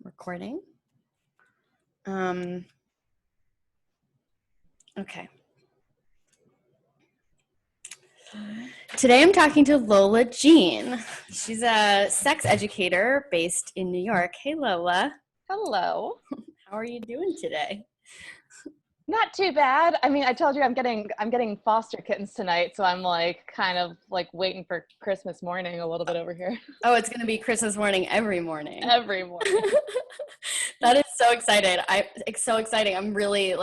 Recording. Okay. Today I'm talking to Lola Jean. She's a sex educator based in New York. Hey, Lola. Hello. How are you doing today? Not too bad. I mean, I told you I'm getting foster kittens tonight, so I'm kind of waiting for Christmas morning a little bit over here. Oh, it's going to be Christmas morning every morning. Every morning. That is so excited. It's so exciting. I'm really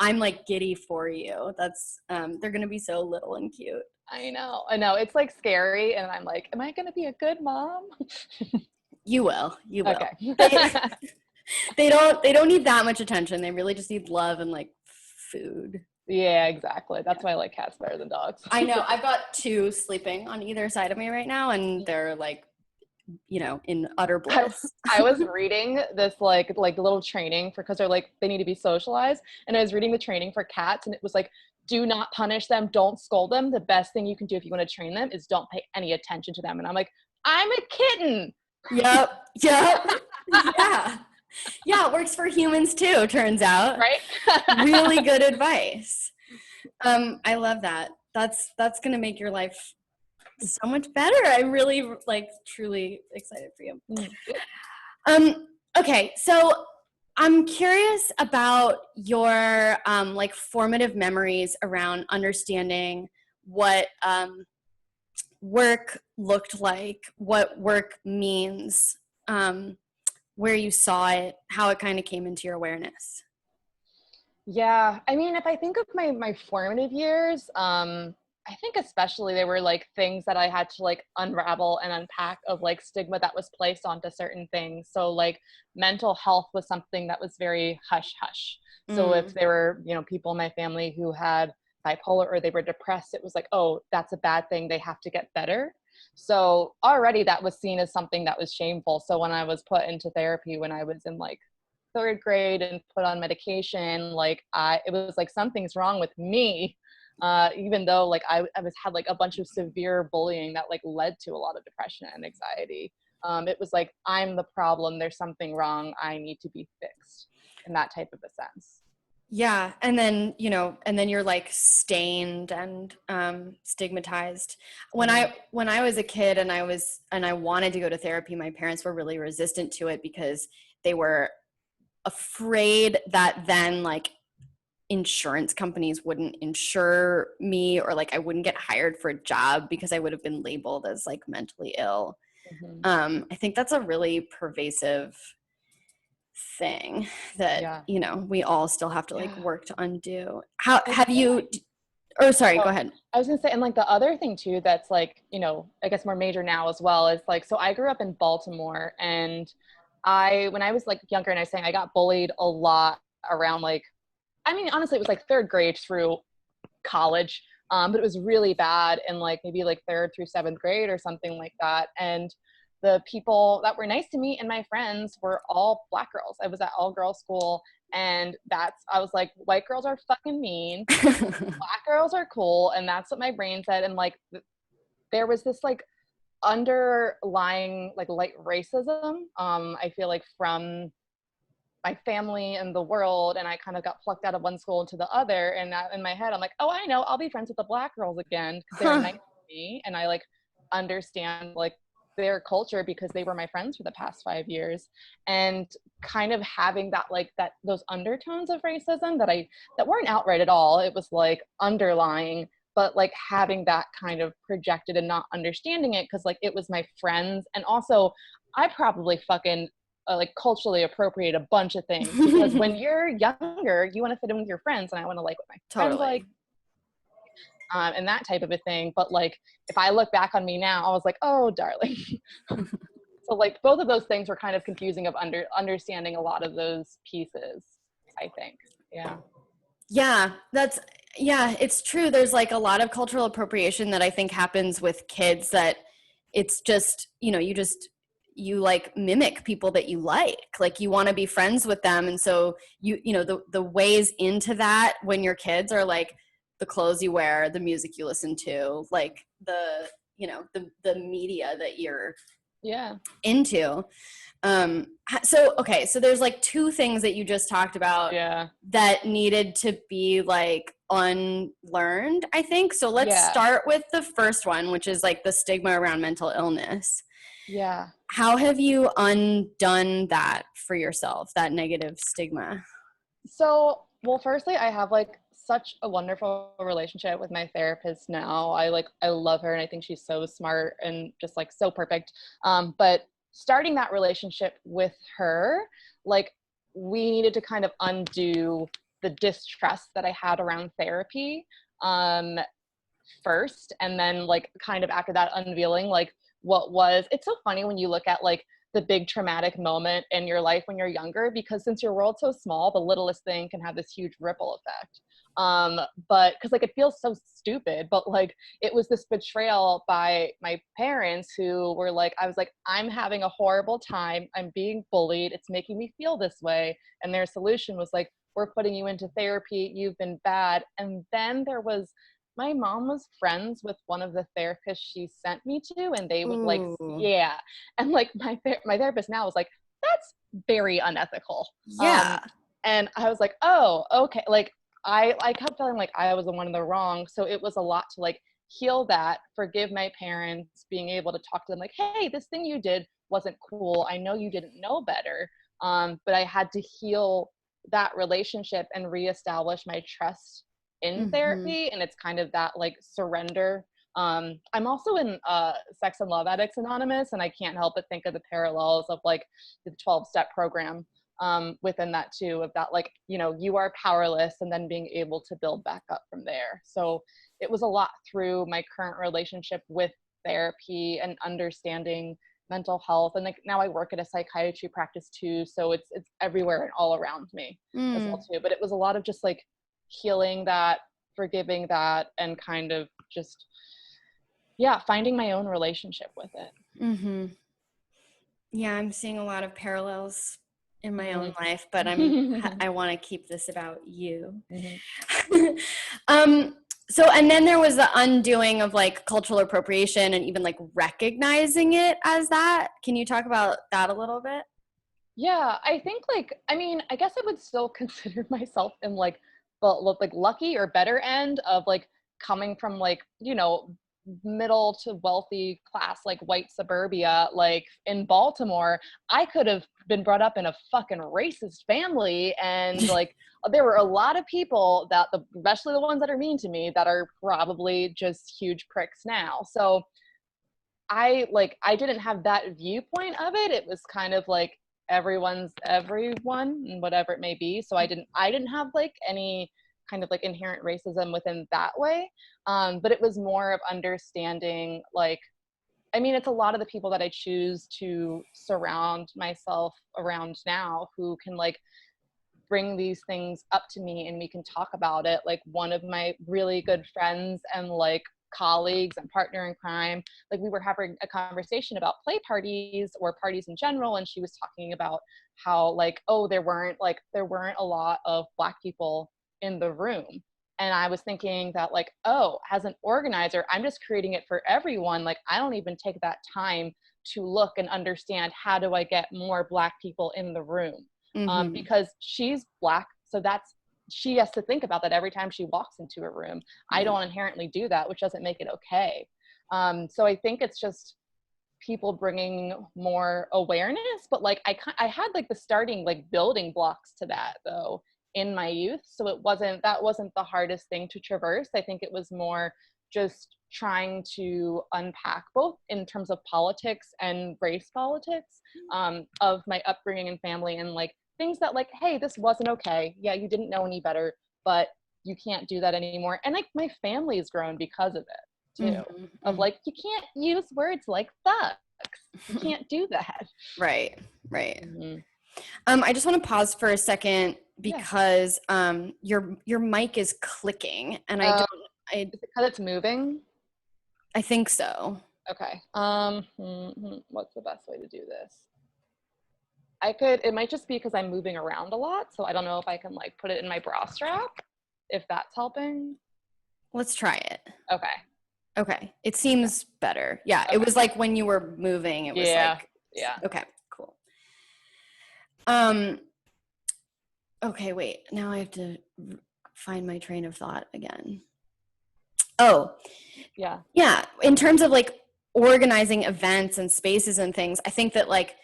I'm giddy for you. That's they're going to be so little and cute. I know. It's scary, and I'm like, am I going to be a good mom? You will. Okay. They don't need that much attention. They really just need love and food. Yeah, exactly. That's why I like cats better than dogs. I know. I've got two sleeping on either side of me right now, and they're in utter bliss. I was reading this little training because they need to be socialized, and I was reading the training for cats, and it was do not punish them, don't scold them. The best thing you can do if you want to train them is don't pay any attention to them. And I'm like, I'm a kitten. Yep. Yeah, it works for humans too, turns out. Right? Really good advice. I love that. That's going to make your life so much better. I'm really truly excited for you. Okay, so I'm curious about your formative memories around understanding what work looked like, what work means, where you saw it, how it kind of came into your awareness. Yeah, I mean, if I think of my formative years, I think especially they were things that I had to unravel and unpack of stigma that was placed onto certain things. So mental health was something that was very hush hush. So if there were, people in my family who had bipolar or they were depressed, it was oh, that's a bad thing. They have to get better. So already that was seen as something that was shameful. So when I was put into therapy, when I was in third grade and put on medication, it was something's wrong with me. Even though I had a bunch of severe bullying that led to a lot of depression and anxiety. It was I'm the problem. There's something wrong. I need to be fixed in that type of a sense. Yeah. And then, you're stained and stigmatized. When I was a kid and I wanted to go to therapy, my parents were really resistant to it because they were afraid that then insurance companies wouldn't insure me, or I wouldn't get hired for a job because I would have been labeled as mentally ill. I think that's a really pervasive thing that we all still have to work to undo. How have you go ahead. I was gonna say, and the other thing too that's I guess more major now as well is so I grew up in Baltimore, and when I was younger, and I was saying I got bullied a lot around I mean, honestly, it was third grade through college, but it was really bad in maybe third through seventh grade or something like that. And the people that were nice to me and my friends were all Black girls. I was at all girls school, and I was white girls are fucking mean, Black girls are cool, and that's what my brain said. And there was this underlying light racism, I feel from my family and the world, and I kind of got plucked out of one school into the other, and in my head I'm oh, I know, I'll be friends with the Black girls again because they're nice to me, and I understand their culture because they were my friends for the past 5 years. And kind of having that those undertones of racism that weren't outright at all, it was underlying, but having that kind of projected and not understanding it because it was my friends. And also I probably fucking culturally appropriate a bunch of things because when you're younger, you want to fit in with your friends, and I want to what my friends and that type of a thing. But if I look back on me now, I was oh, darling. So both of those things were kind of confusing of understanding a lot of those pieces, I think. Yeah, it's true. There's a lot of cultural appropriation that I think happens with kids, that it's just, you mimic people that you you want to be friends with them. And so the ways into that when you're kids are the clothes you wear, the music you listen to, the media that you're into. So there's like two things that you just talked about Yeah. that needed to be like unlearned, I think. So let's Yeah. start with the first one, which is like the stigma around mental illness. Yeah. How have you undone that for yourself, that negative stigma? So, well, firstly, I have like such a wonderful relationship with my therapist now. I love her and I think she's so smart and just like so perfect. But starting that relationship with her, like we needed to kind of undo the distrust that I had around therapy first, and then like kind of after that unveiling like what was it's so funny when you look at like the big traumatic moment in your life when you're younger, because since your world's so small, the littlest thing can have this huge ripple effect. But because like it feels so stupid, but like it was this betrayal by my parents who were like, I was like, I'm having a horrible time, I'm being bullied, it's making me feel this way, and their solution was like, we're putting you into therapy, you've been bad. And then there was my mom was friends with one of the therapists she sent me to, and they would like, Ooh. yeah. And like my therapist now was like, that's very unethical. Yeah. And I was like, oh, okay. Like I kept feeling like I was the one in the wrong. So it was a lot to like heal that, forgive my parents, being able to talk to them like, hey, this thing you did wasn't cool. I know you didn't know better. But I had to heal that relationship and reestablish my trust in Mm-hmm. therapy. And it's kind of that like surrender. I'm also in Sex and Love Addicts Anonymous, and I can't help but think of the parallels of like the 12-step program within that too, of that like, you know, you are powerless and then being able to build back up from there. So it was a lot through my current relationship with therapy and understanding mental health. And like now I work at a psychiatry practice too, so it's everywhere and all around me as well too. But it was a lot of just like healing that, forgiving that, and kind of just finding my own relationship with it. Mm-hmm. Yeah, I'm seeing a lot of parallels in my own life, but Mm-hmm. I want to keep this about you. Mm-hmm. um, so, and then there was the undoing of like cultural appropriation and even like recognizing it as that. Can you talk about that a little bit? Yeah, I think like, I mean, I guess I would still consider myself in like the like lucky or better end of like coming from like, you know, middle to wealthy class, like white suburbia, like in Baltimore. I could have been brought up in a fucking racist family, and like there were a lot of people that especially the ones that are mean to me that are probably just huge pricks now. So I didn't have that viewpoint of it. It was kind of like everyone's everyone and whatever it may be. So I didn't have like any kind of like inherent racism within that way. But it was more of understanding like, I mean, it's a lot of the people that I choose to surround myself around now who can like bring these things up to me and we can talk about it. Like one of my really good friends and like colleagues and partner in crime, like we were having a conversation about play parties or parties in general, and she was talking about how like, oh, there weren't a lot of Black people in the room. And I was thinking that like, oh, as an organizer, I'm just creating it for everyone. Like I don't even take that time to look and understand how do I get more Black people in the room. Mm-hmm. Because she's Black, so she has to think about that every time she walks into a room. I don't inherently do that, which doesn't make it okay. So I think it's just people bringing more awareness, but like I had like the starting like building blocks to that though in my youth, so that wasn't the hardest thing to traverse. I think it was more just trying to unpack both in terms of politics and race politics of my upbringing and family, and like things that like, hey, this wasn't okay, yeah, you didn't know any better, but you can't do that anymore. And like my family has grown because of it too, Mm-hmm. of Mm-hmm. like, you can't use words like fucks, you can't do that. Right, right. Mm-hmm. I just want to pause for a second Yeah. because your mic is clicking, and uh, I is it because it's moving? I think so. Okay. What's the best way to do this? It might just be because I'm moving around a lot, so I don't know if I can like put it in my bra strap, if that's helping. Let's try it. Okay. Okay. It seems better. Yeah. It Okay. was like when you were moving, it was Yeah. like, Yeah. okay, cool. Um, okay, wait. Now I have to find my train of thought again. Oh, Yeah. yeah. In terms of like organizing events and spaces and things, I think that like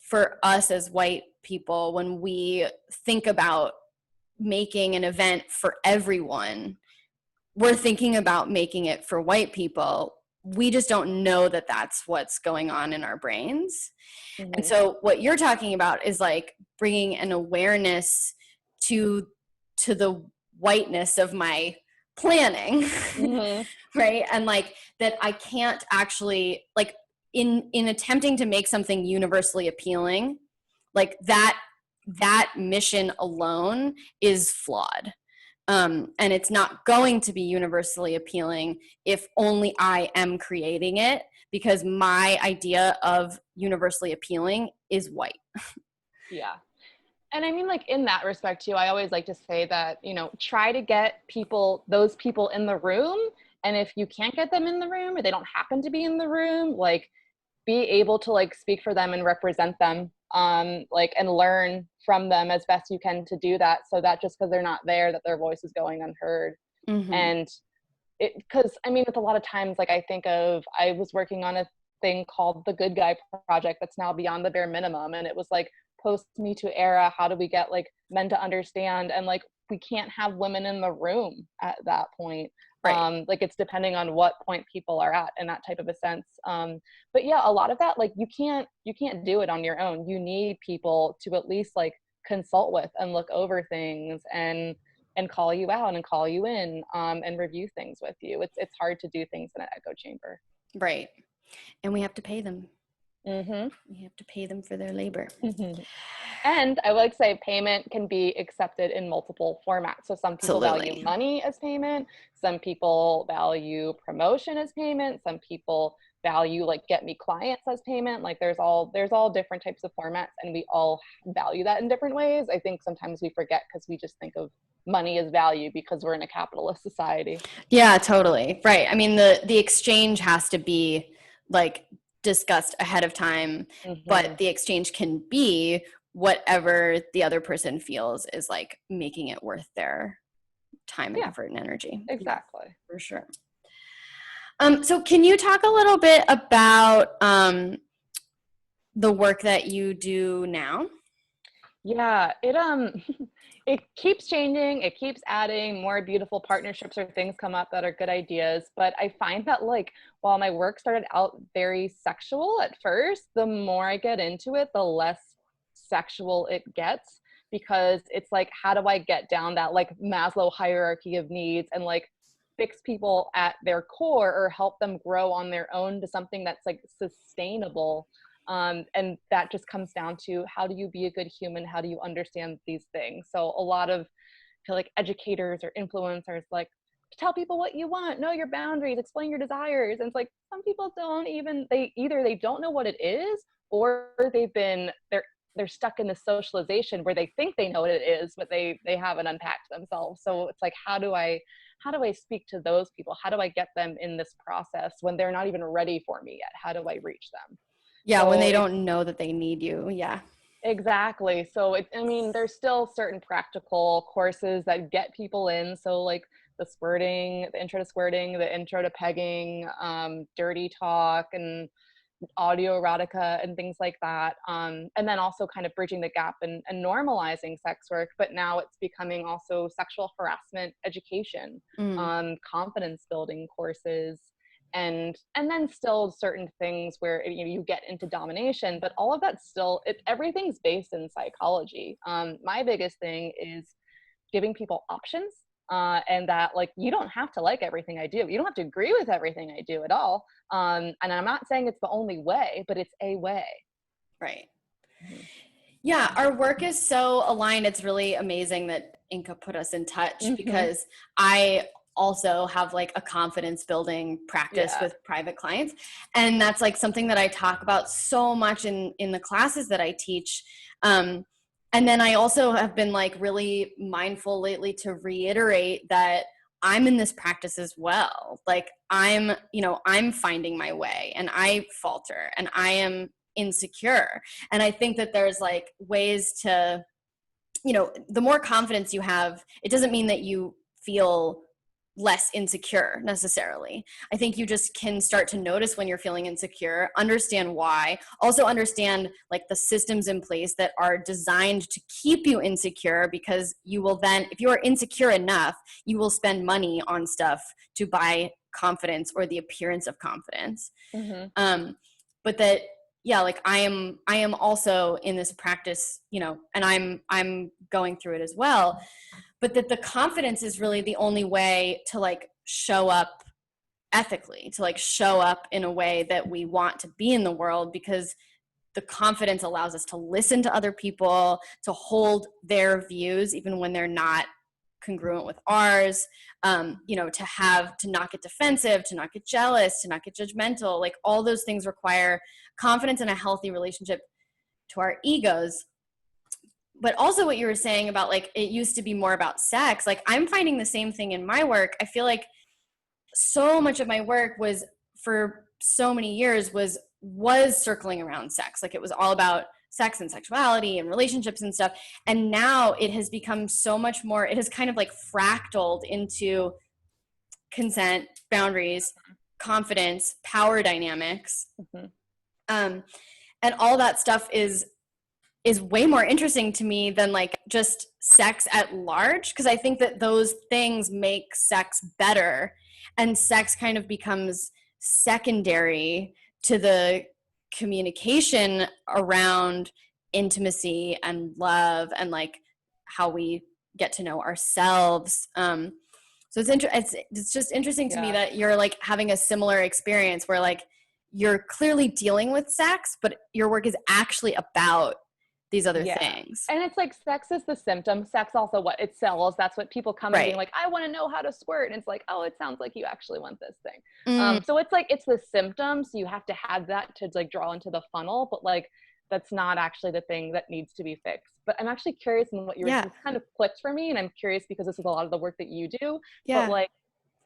for us as white people, when we think about making an event for everyone, we're thinking about making it for white people. We just don't know that that's what's going on in our brains. And Mm-hmm. so what you're talking about is like bringing an awareness to the whiteness of my planning. Mm-hmm. Right? And like that I can't actually like in attempting to make something universally appealing, like that mission alone is flawed. And it's not going to be universally appealing if only I am creating it, because my idea of universally appealing is white. Yeah. And I mean, like in that respect too, I always like to say that, try to get those people in the room. And if you can't get them in the room or they don't happen to be in the room, like be able to like speak for them and represent them, like, and learn from them as best you can to do that. So that just because they're not there, that their voice is going unheard. Mm-hmm. And because I mean, with a lot of times, like I was working on a thing called the Good Guy Project that's now beyond the bare minimum, and it was like post Me Too era. How do we get like men to understand? And like we can't have women in the room at that point. Right. Like it's depending on what point people are at in that type of a sense. But yeah, a lot of that, like you can't do it on your own. You need people to at least like consult with and look over things and call you out and call you in, and review things with you. It's hard to do things in an echo chamber. Right. And we have to pay them. Mm-hmm. We have to pay them for their labor. Mm-hmm. And I would like to say payment can be accepted in multiple formats. So some people value Absolutely. money as payment. Some people value promotion as payment. Some people value like get me clients as payment. Like there's all different types of formats, and we all value that in different ways. I think sometimes we forget because we just think of money as value because we're in a capitalist society. Yeah, totally. Right. I mean, the exchange has to be like discussed ahead of time, Mm-hmm. but the exchange can be whatever the other person feels is like making it worth their time and Yeah, effort and energy. Yeah, exactly. for sure. So can you talk a little bit about the work that you do now? Yeah, it it keeps changing, it keeps adding more beautiful partnerships or things come up that are good ideas, but I find that like while my work started out very sexual at first, the more I get into it, the less sexual it gets, because it's like how do I get down that like Maslow hierarchy of needs and like fix people at their core or help them grow on their own to something that's like sustainable. And that just comes down to how do you be a good human? How do you understand these things? So a lot of feel like educators or influencers like tell people what you want, know your boundaries, explain your desires. And it's like some people don't even they don't know what it is, or they're stuck in the socialization where they think they know what it is, but they haven't unpacked themselves. So it's like how do I speak to those people? How do I get them in this process when they're not even ready for me yet? How do I reach them? Yeah, when So they it don't know that they need you. Yeah. exactly. So I mean, there's still certain practical courses that get people in. So like the squirting, the intro to squirting, the intro to pegging, dirty talk, and audio erotica and things like that. And then also kind of bridging the gap and normalizing sex work, but now it's becoming also sexual harassment education, Mm. confidence building courses, and then still certain things where you get into domination, but all of that still everything's based in psychology. My biggest thing is giving people options, and that like you don't have to like everything I do, you don't have to agree with everything I do at all, and I'm not saying it's the only way, but it's a way. Right. Mhm. Yeah, our work is so aligned. It's really amazing that Inca put us in touch, Mhm. because I also have like a confidence building practice Yeah. with private clients. And that's like something that I talk about so much in the classes that I teach. And then I also have been like really mindful lately to reiterate that I'm in this practice as well. Like I'm finding my way and I falter and I am insecure. And I think that there's like ways to, you know, the more confidence you have, it doesn't mean that you feel less insecure necessarily. I think you just can start to notice when you're feeling insecure, understand why, also understand like the systems in place that are designed to keep you insecure, because you will then, if you are insecure enough, you will spend money on stuff to buy confidence or the appearance of confidence. But that, yeah, like I am also in this practice, you know, and I'm going through it as well, but that the confidence is really the only way to like show up ethically, to like show up in a way that we want to be in the world, because the confidence allows us to listen to other people, to hold their views even when they're not congruent with ours, you know, to not get defensive, to not get jealous, to not get judgmental. Like all those things require confidence and a healthy relationship to our egos. But also what you were saying about like it used to be more about sex, like I'm finding the same thing in my work. I feel like so much of my work was, for so many years, was circling around sex. Like it was all about sex and sexuality and relationships and stuff. And now it has become so much more, it has kind of like fractaled into consent, boundaries, confidence, power dynamics. And all that stuff is way more interesting to me than like just sex at large, because I think that those things make sex better, and sex kind of becomes secondary to the communication around intimacy and love and like how we get to know ourselves. So it's just interesting to me that you're like having a similar experience where like you're clearly dealing with sex, but your work is actually about these other things. And it's like sex is the symptom. Sex also what it sells. That's what people come and being like, I want to know how to squirt. And it's like, oh, it sounds like you actually want this thing. So it's like, it's the symptoms. You have to have that to like draw into the funnel, but like, that's not actually the thing that needs to be fixed. But I'm actually curious in what you were kind of clicked for me. And I'm curious because this is a lot of the work that you do. But like,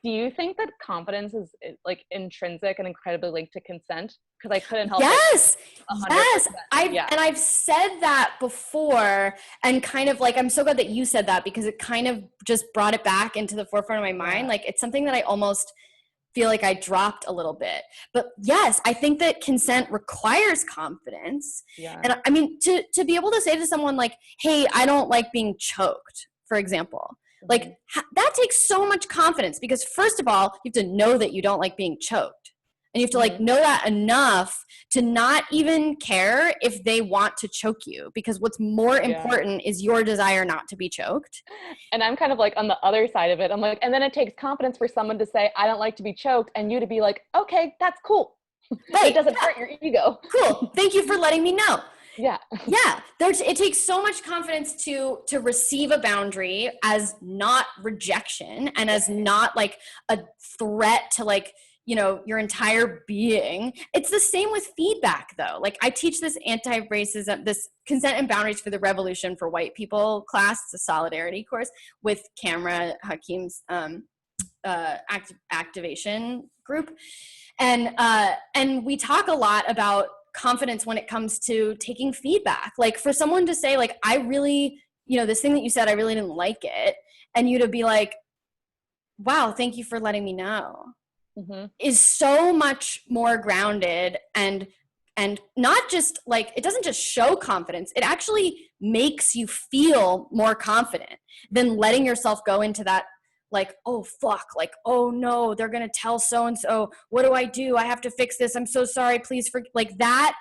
do you think that confidence is like intrinsic and incredibly linked to consent? Because I couldn't help it. Yes. I've said that before, and kind of like, I'm so glad that you said that, because it kind of just brought it back into the forefront of my mind. Like it's something that I almost feel like I dropped a little bit. But yes, I think that consent requires confidence. And I mean, to be able to say to someone like, hey, I don't like being choked, for example, like that takes so much confidence, because first of all, you have to know that you don't like being choked. And you have to like know that enough to not even care if they want to choke you, because what's more important is your desire not to be choked. And I'm kind of like on the other side of it. I'm like, and then it takes confidence for someone to say, I don't like to be choked, and you to be like, okay, that's cool. It doesn't hurt your ego. Cool. Thank you for letting me know. Yeah. It takes so much confidence to receive a boundary as not rejection and as not like a threat to like, you know, your entire being. It's the same with feedback though. Like I teach this anti-racism, this consent and boundaries for the revolution for white people class. It's a solidarity course with Camera Hakim's activation group. And we talk a lot about confidence when it comes to taking feedback. Like for someone to say like, I really, you know, this thing that you said, I really didn't like it. And you to be like, wow, thank you for letting me know, is so much more grounded and not just like, it doesn't just show confidence. It actually makes you feel more confident than letting yourself go into that like, oh fuck, like, oh no, they're gonna tell so-and-so, what do? I have to fix this, I'm so sorry, please forgive. Like that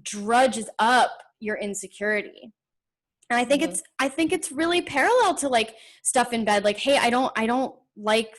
drudges up your insecurity. And I think it's really parallel to like stuff in bed, like, hey, I don't like,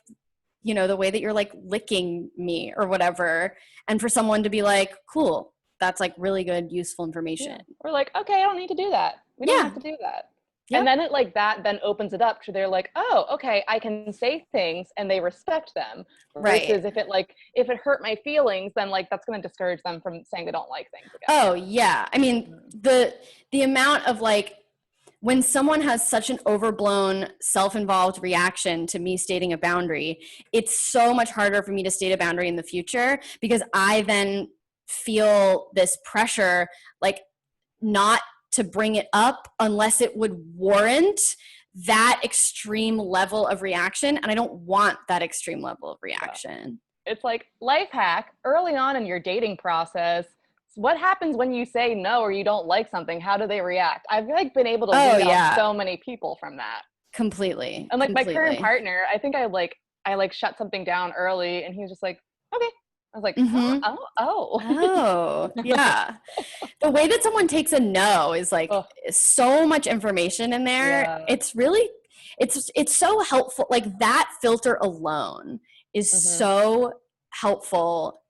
you know, the way that you're like licking me or whatever, and for someone to be like, cool, that's like really good, useful information. We're like, okay, I don't need to do that, we don't have to do that. And then it like that then opens it up to they're like, oh, okay, I can say things and they respect them. Versus if it hurt my feelings, then like that's going to discourage them from saying they don't like things again. Oh yeah. I mean, the amount of like, when someone has such an overblown self-involved reaction to me stating a boundary, it's so much harder for me to state a boundary in the future, because I then feel this pressure, like not to bring it up unless it would warrant that extreme level of reaction. And I don't want that extreme level of reaction. It's like life hack early on in your dating process. What happens when you say no or you don't like something? How do they react? I've like been able to weed out so many people from that. Completely. And like my current partner, I think I shut something down early and he was just like, okay. I was like, oh, yeah. The way that someone takes a no is like so much information in there. Yeah. It's really, it's so helpful. Like that filter alone is so helpful.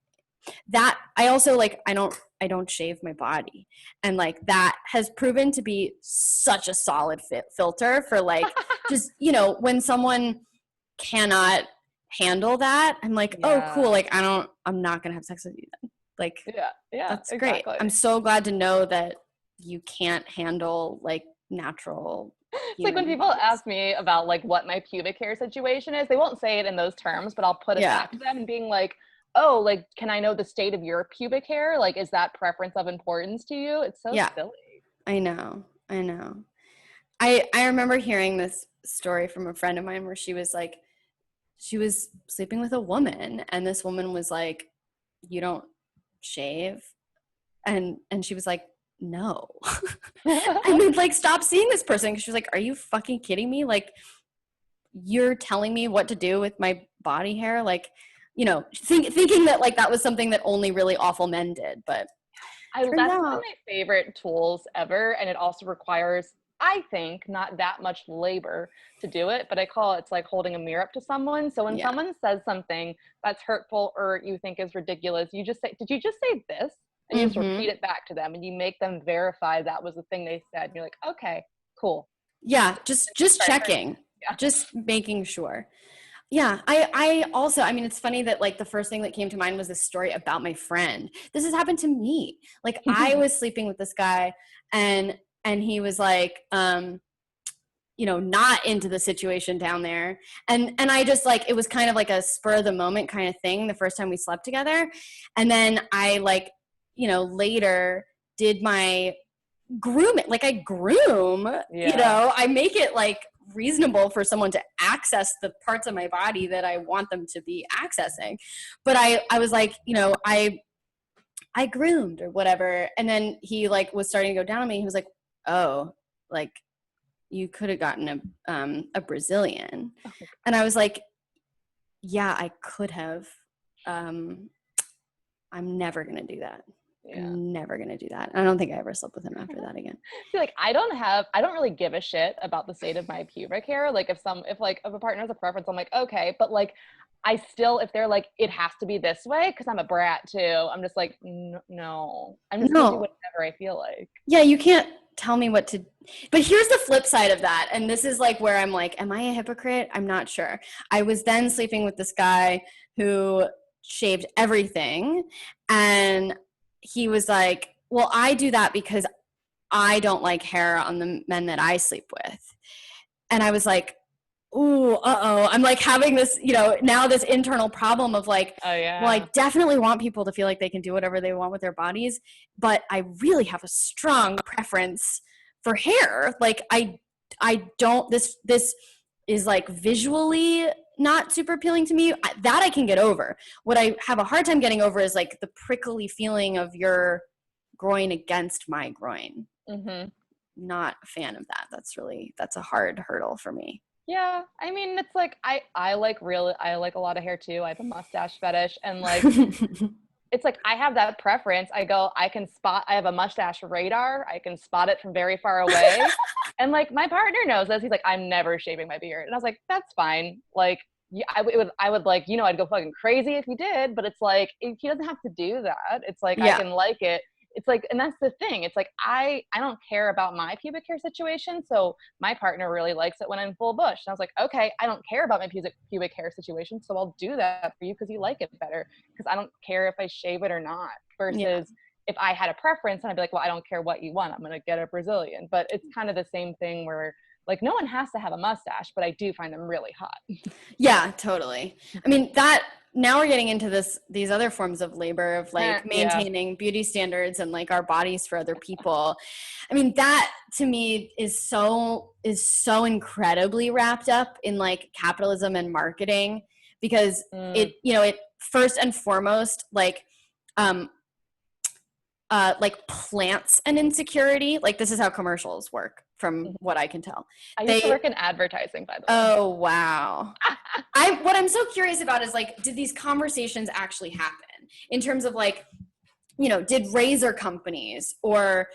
That I also like, I don't shave my body. And like that has proven to be such a solid filter for like, just, you know, when someone cannot handle that, I'm like, oh, cool. Like, I'm not going to have sex with you then. Like, that's great. I'm so glad to know that you can't handle like natural. It's like when people ask me about like what my pubic hair situation is, they won't say it in those terms, but I'll put it back to them and being like, oh, like, can I know the state of your pubic hair? Like, is that preference of importance to you? It's so silly. I know. I remember hearing this story from a friend of mine where she was like, she was sleeping with a woman and this woman was like, you don't shave? And she was like, no. And then like, stop seeing this person. She was like, are you fucking kidding me? Like, you're telling me what to do with my body hair? Like, you know, thinking that like that was something that only really awful men did. But that's one of my favorite tools ever. And it also requires, I think, not that much labor to do it, but I call it's like holding a mirror up to someone. So when someone says something that's hurtful or you think is ridiculous, you just say, did you just say this? And you just repeat it back to them and you make them verify that was the thing they said. And you're like, okay, cool. Yeah, just checking, just making sure. Yeah, I also, I mean, it's funny that like the first thing that came to mind was this story about my friend. This has happened to me. Like I was sleeping with this guy and he was like, you know, not into the situation down there. And I just like, it was kind of like a spur of the moment kind of thing the first time we slept together. And then I like, you know, later did my grooming, like I groom, you know, I make it like reasonable for someone to access the parts of my body that I want them to be accessing. But I was like, you know, I groomed or whatever. And then he like was starting to go down on me. He was like, oh, like you could have gotten a Brazilian. And I was like, yeah, I could have. I'm never going to do that. I'm never going to do that. I don't think I ever slept with him after that again. Like, I don't really give a shit about the state of my pubic hair. Like if a partner has a preference, I'm like, okay. But like, I still, if they're like, it has to be this way, cause I'm a brat too. I'm just like, no, I'm just gonna do whatever I feel like. Yeah. You can't tell me what to, but here's the flip side of that. And this is like where I'm like, am I a hypocrite? I'm not sure. I was then sleeping with this guy who shaved everything. And he was like, well, I do that because I don't like hair on the men that I sleep with. And I was like, ooh, I'm like having this, you know, now this internal problem of like, well, I definitely want people to feel like they can do whatever they want with their bodies, but I really have a strong preference for hair. Like I don't, this is like visually not super appealing to me. That I can get over. What I have a hard time getting over is like the prickly feeling of your groin against my groin. Not a fan of that. That's a hard hurdle for me. Yeah, I mean, it's like I like a lot of hair too. I have a mustache fetish, and like it's like I have that preference. I have a mustache radar. I can spot it from very far away. And like my partner knows this. He's like, I'm never shaving my beard. And I was like, that's fine. Like, yeah, I would like, you know, I'd go fucking crazy if he did, but it's like, he doesn't have to do that. It's like, I can like it. It's like, and that's the thing. It's like, I don't care about my pubic hair situation. So my partner really likes it when I'm full bush. And I was like, okay, I don't care about my pubic hair situation. So I'll do that for you because you like it better. Because I don't care if I shave it or not. Versus if I had a preference and I'd be like, well, I don't care what you want. I'm going to get a Brazilian. But it's kind of the same thing where like no one has to have a mustache, but I do find them really hot. Yeah, totally. I mean, that now we're getting into these other forms of labor of like Yeah. maintaining beauty standards and like our bodies for other people. I mean, that to me is so incredibly wrapped up in like capitalism and marketing, because Mm. it, you know, it first and foremost um like plants an insecurity. Like this is how commercials work from Mhm. what I can tell. I used to They work in advertising, by the way. Oh wow. What I'm so curious about is like, did these conversations actually happen in terms of like, you know, did razor companies or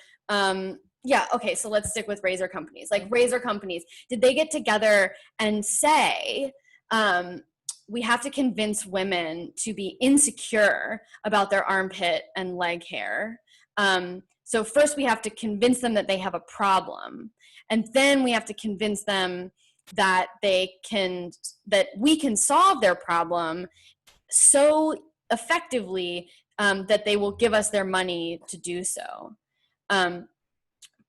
yeah, okay, so let's stick with razor companies. Like razor companies, did they get together and say, we have to convince women to be insecure about their armpit and leg hair. So first we have to convince them that they have a problem, and then we have to convince them that we can solve their problem so effectively that they will give us their money to do so. Um,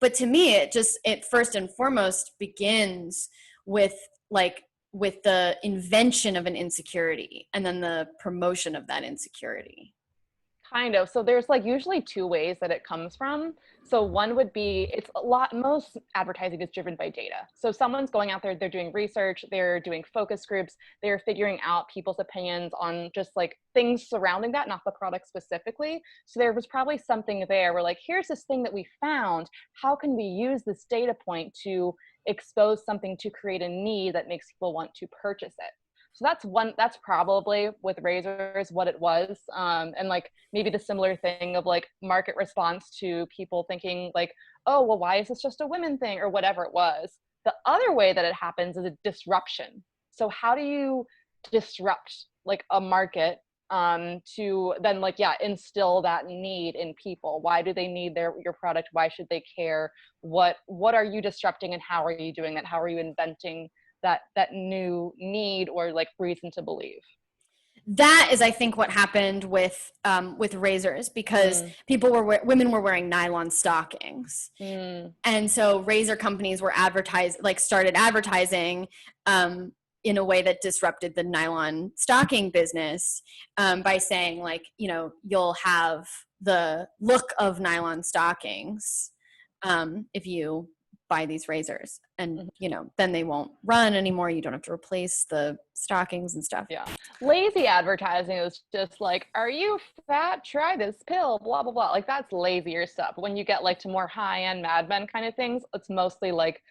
but to me, it first and foremost begins with like with the invention of an insecurity and then the promotion of that insecurity. Kind of. So there's like usually two ways that it comes from. So one would be, it's a lot, most advertising is driven by data. So someone's going out there, they're doing research, they're doing focus groups, they're figuring out people's opinions on just like things surrounding that, not the product specifically. So there was probably something there where like, here's this thing that we found. How can we use this data point to expose something to create a need that makes people want to purchase it? So that's probably with razors what it was. And like maybe the similar thing of like market response to people thinking like, oh, well, why is this just a women thing or whatever it was. The other way that it happens is a disruption. So how do you disrupt like a market to then like, yeah, instill that need in people? Why do they need your product? Why should they care? What are you disrupting and how are you doing that? How are you inventing that new need or like reason to believe? That is, I think, what happened with razors, because women were wearing nylon stockings, Mm. and so razor companies were started advertising in a way that disrupted the nylon stocking business, by saying like, you know, you'll have the look of nylon stockings if you buy these razors, and Mhm. you know, then they won't run anymore, you don't have to replace the stockings and stuff. Yeah. Lazy advertising is just like, are you fat? Try this pill, blah, blah, blah. Like that's lazier stuff. When you get like to more high-end Mad Men kind of things, it's mostly like,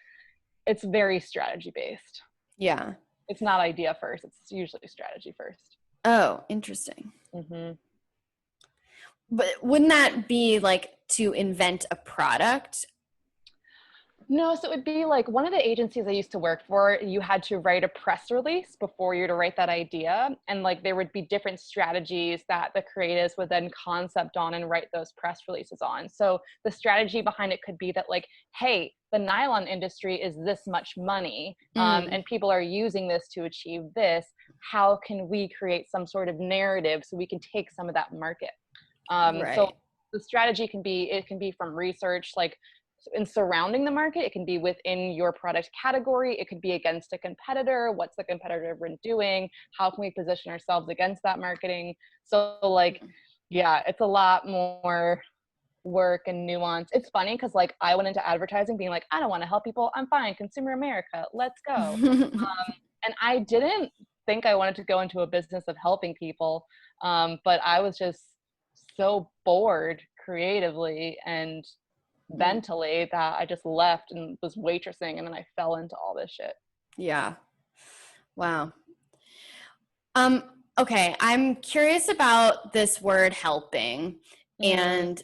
it's very strategy based. Yeah. It's not idea first. It's usually strategy first. Oh, interesting. Mm-hmm. But wouldn't that be like to invent a product? No, so it would be like one of the agencies I used to work for, you had to write a press release before you to write that idea. And like there would be different strategies that the creatives would then concept on and write those press releases on. So the strategy behind it could be that like, hey, the nylon industry is this much money, and people are using this to achieve this. How can we create some sort of narrative so we can take some of that market? So Right. the strategy can be from research, like in surrounding the market. It can be within your product category. It could be against a competitor. What's the competitor been doing? How can we position ourselves against that marketing? So like, yeah, it's a lot more work and nuance. It's funny because like I went into advertising being like, I don't want to help people. I'm fine. Consumer America. Let's go. And I didn't think I wanted to go into a business of helping people. But I was just so bored creatively and mentally that I just left and was waitressing, and then I fell into all this shit. Yeah. Wow. Okay, I'm curious about this word helping, Mm.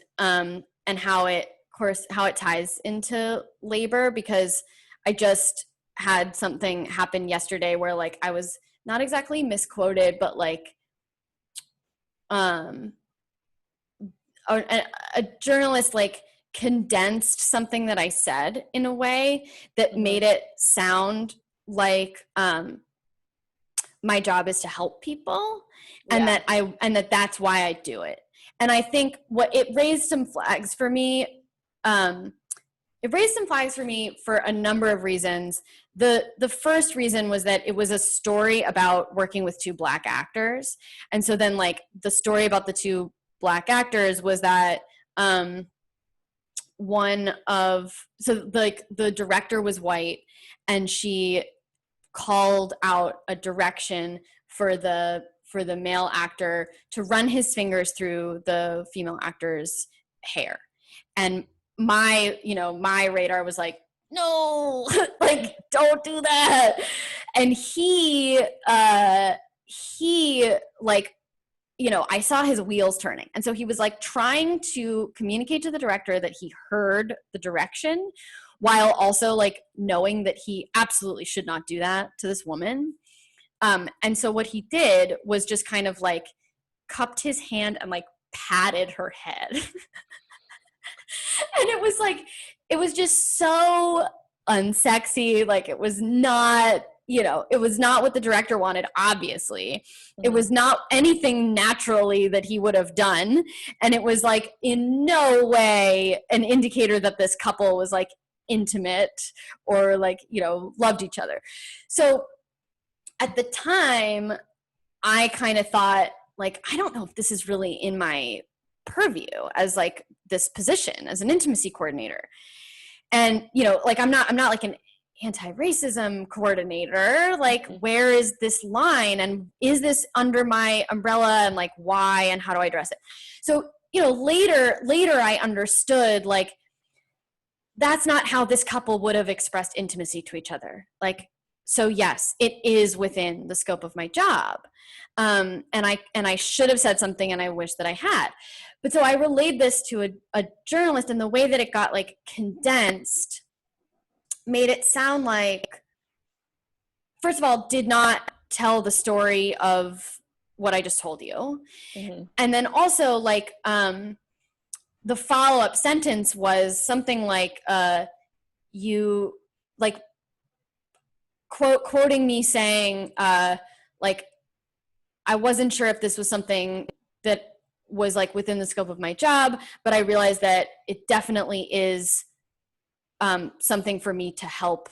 and how it, of course, how it ties into labor, because I just had something happen yesterday where like I was not exactly misquoted, but like um a journalist like condensed something that I said in a way that Mm-hmm. made it sound like my job is to help people, and Yeah. that's why I do it. And I think what it raised some flags for me. it raised some flags for me for a number of reasons. The first reason was that it was a story about working with two Black actors. And so then like the story about the two Black actors was that the director was white, and she called out a direction for the male actor to run his fingers through the female actor's hair. And my radar was like, no, like, don't do that. And he like, I saw his wheels turning. And so he was like trying to communicate to the director that he heard the direction, while also like knowing that he absolutely should not do that to this woman. And so what he did was just kind of like cupped his hand and like patted her head. And it was just so unsexy. Like, it was not, it was not what the director wanted, obviously. It was not anything naturally that he would have done. And it was like in no way an indicator that this couple was like intimate or like, loved each other. So at the time, I kind of thought, like, I don't know if this is really in my purview as like this position as an intimacy coordinator. And, like, I'm not like an anti-racism coordinator. Like, where is this line, and is this under my umbrella, and like, why, and how do I address it? So, later I understood, like, that's not how this couple would have expressed intimacy to each other. Like, so yes, it is within the scope of my job. And I should have said something, and I wish that I had. But so I relayed this to a journalist, and the way that it got like condensed made it sound like, first of all, did not tell the story of what I just told you. Mm-hmm. And then also like, the follow-up sentence was something like, you like quoting me saying, like, I wasn't sure if this was something that was like within the scope of my job, but I realized that it definitely is something for me to help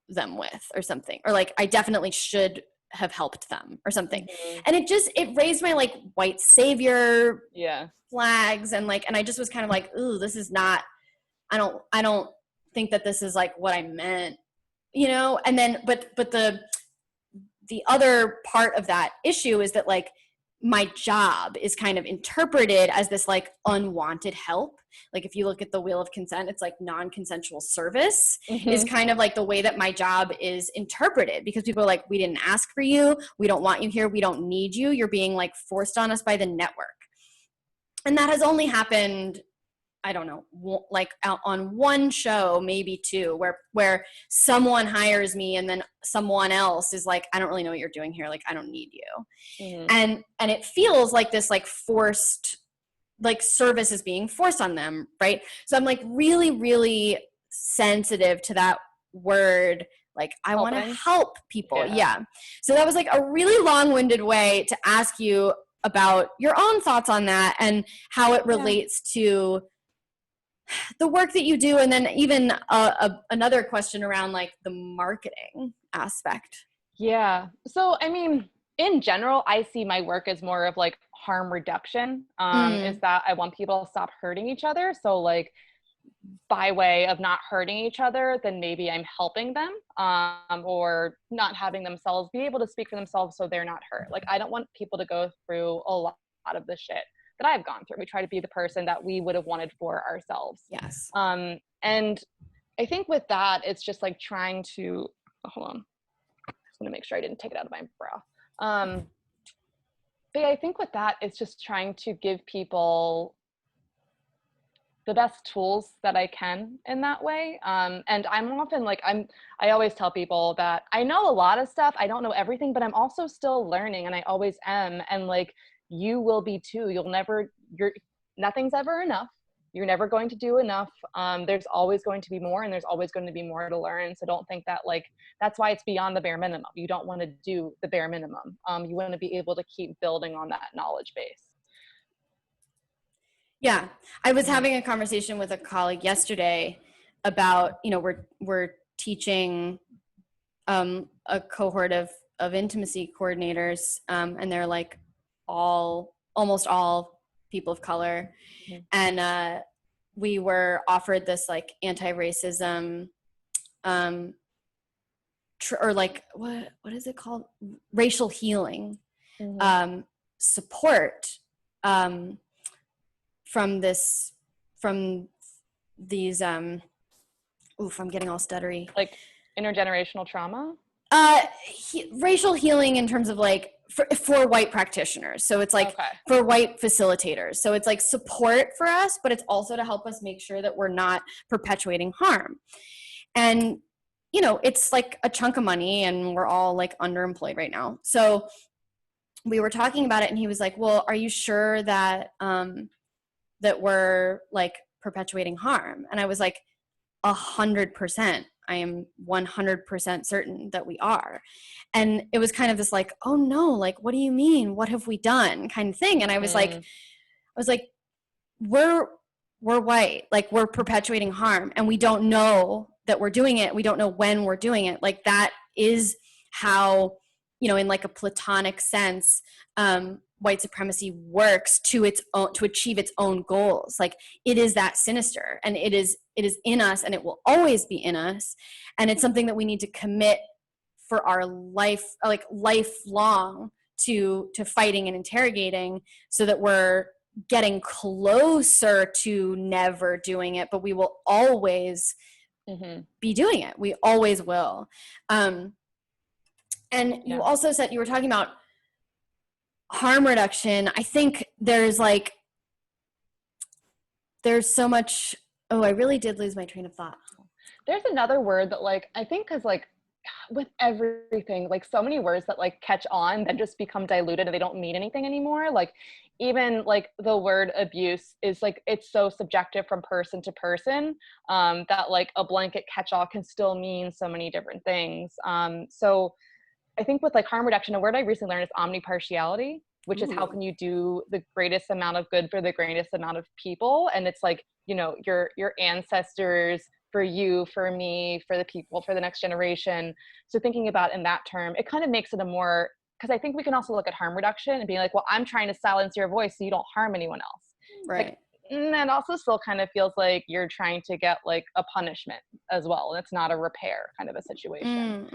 them with, or something, or like I definitely should have helped them, or something. Mm-hmm. And it raised my like white savior flags, and like, and I just was kind of like, ooh, this is not, I don't think that this is like what I meant, and then but the other part of that issue is that like my job is kind of interpreted as this like unwanted help. Like, if you look at the Wheel of Consent, it's like non-consensual service is kind of like the way that my job is interpreted, because people are like, we didn't ask for you, we don't want you here, we don't need you, you're being like forced on us by the network. And that has only happened, I don't know, like on one show, maybe two, where someone hires me and then someone else is like, I don't really know what you're doing here. Like, I don't need you. Mm-hmm. And it feels like this like forced, like service is being forced on them. Right. So I'm like really, really sensitive to that word. Like, I want to help people. Yeah. So that was like a really long-winded way to ask you about your own thoughts on that and how it relates to the work that you do. And then even another question around like the marketing aspect. Yeah. So, I mean, in general, I see my work as more of like harm reduction, is that I want people to stop hurting each other. So like, by way of not hurting each other, then maybe I'm helping them, or not having themselves be able to speak for themselves so they're not hurt. Like, I don't want people to go through a lot of the shit that I've gone through. We try to be the person that we would have wanted for ourselves. Yes. And I think with that, it's just like trying to, hold on, I just want to make sure I didn't take it out of my bra. But I think with that, it's just trying to give people the best tools that I can in that way. And I'm often like, I always tell people that I know a lot of stuff. I don't know everything, but I'm also still learning, and I always am. And like, you will be too. Nothing's ever enough. You're never going to do enough. There's always going to be more, and there's always going to be more to learn. So don't think that like, that's why it's beyond the bare minimum. You don't want to do the bare minimum. You want to be able to keep building on that knowledge base. Yeah. I was having a conversation with a colleague yesterday about, we're teaching a cohort of intimacy coordinators, and they're like almost all people of color. Mhm. And we were offered this like anti-racism, or like what is it called, racial healing, Mhm. support, um, from these I'm getting all stuttery. Like intergenerational trauma. Racial healing in terms of like for white practitioners. So it's like Okay. for white facilitators. So it's like support for us, but it's also to help us make sure that we're not perpetuating harm. And it's like a chunk of money, and we're all like underemployed right now. So we were talking about it, and he was like, well, are you sure that that we're like perpetuating harm? And I was like, 100%. I am 100% certain that we are. And it was kind of this like, oh no, like, what do you mean? What have we done? Kind of thing. And I was like, we're white, like we're perpetuating harm, and we don't know that we're doing it. We don't know when we're doing it. Like that is how, in like a platonic sense, white supremacy works to achieve its own goals. Like it is that sinister, and it is in us, and it will always be in us. And it's something that we need to commit for our life, like lifelong, to fighting and interrogating, so that we're getting closer to never doing it, but we will always be doing it. We always will. And you also said, you were talking about harm reduction. I think there's so much. Oh, I really did lose my train of thought. There's another word that like, I think cause like with everything, like so many words that like catch on then just become diluted and they don't mean anything anymore. Like even like the word abuse is like, it's so subjective from person to person, that like a blanket catch-all can still mean so many different things. So I think with like harm reduction, a word I recently learned is omnipartiality, which is how can you do the greatest amount of good for the greatest amount of people. And it's like, your ancestors, for you, for me, for the people, for the next generation. So thinking about in that term, it kind of makes it a more, because I think we can also look at harm reduction and being like, well, I'm trying to silence your voice so you don't harm anyone else. Right. Like, that also still kind of feels like you're trying to get like a punishment as well. And it's not a repair kind of a situation.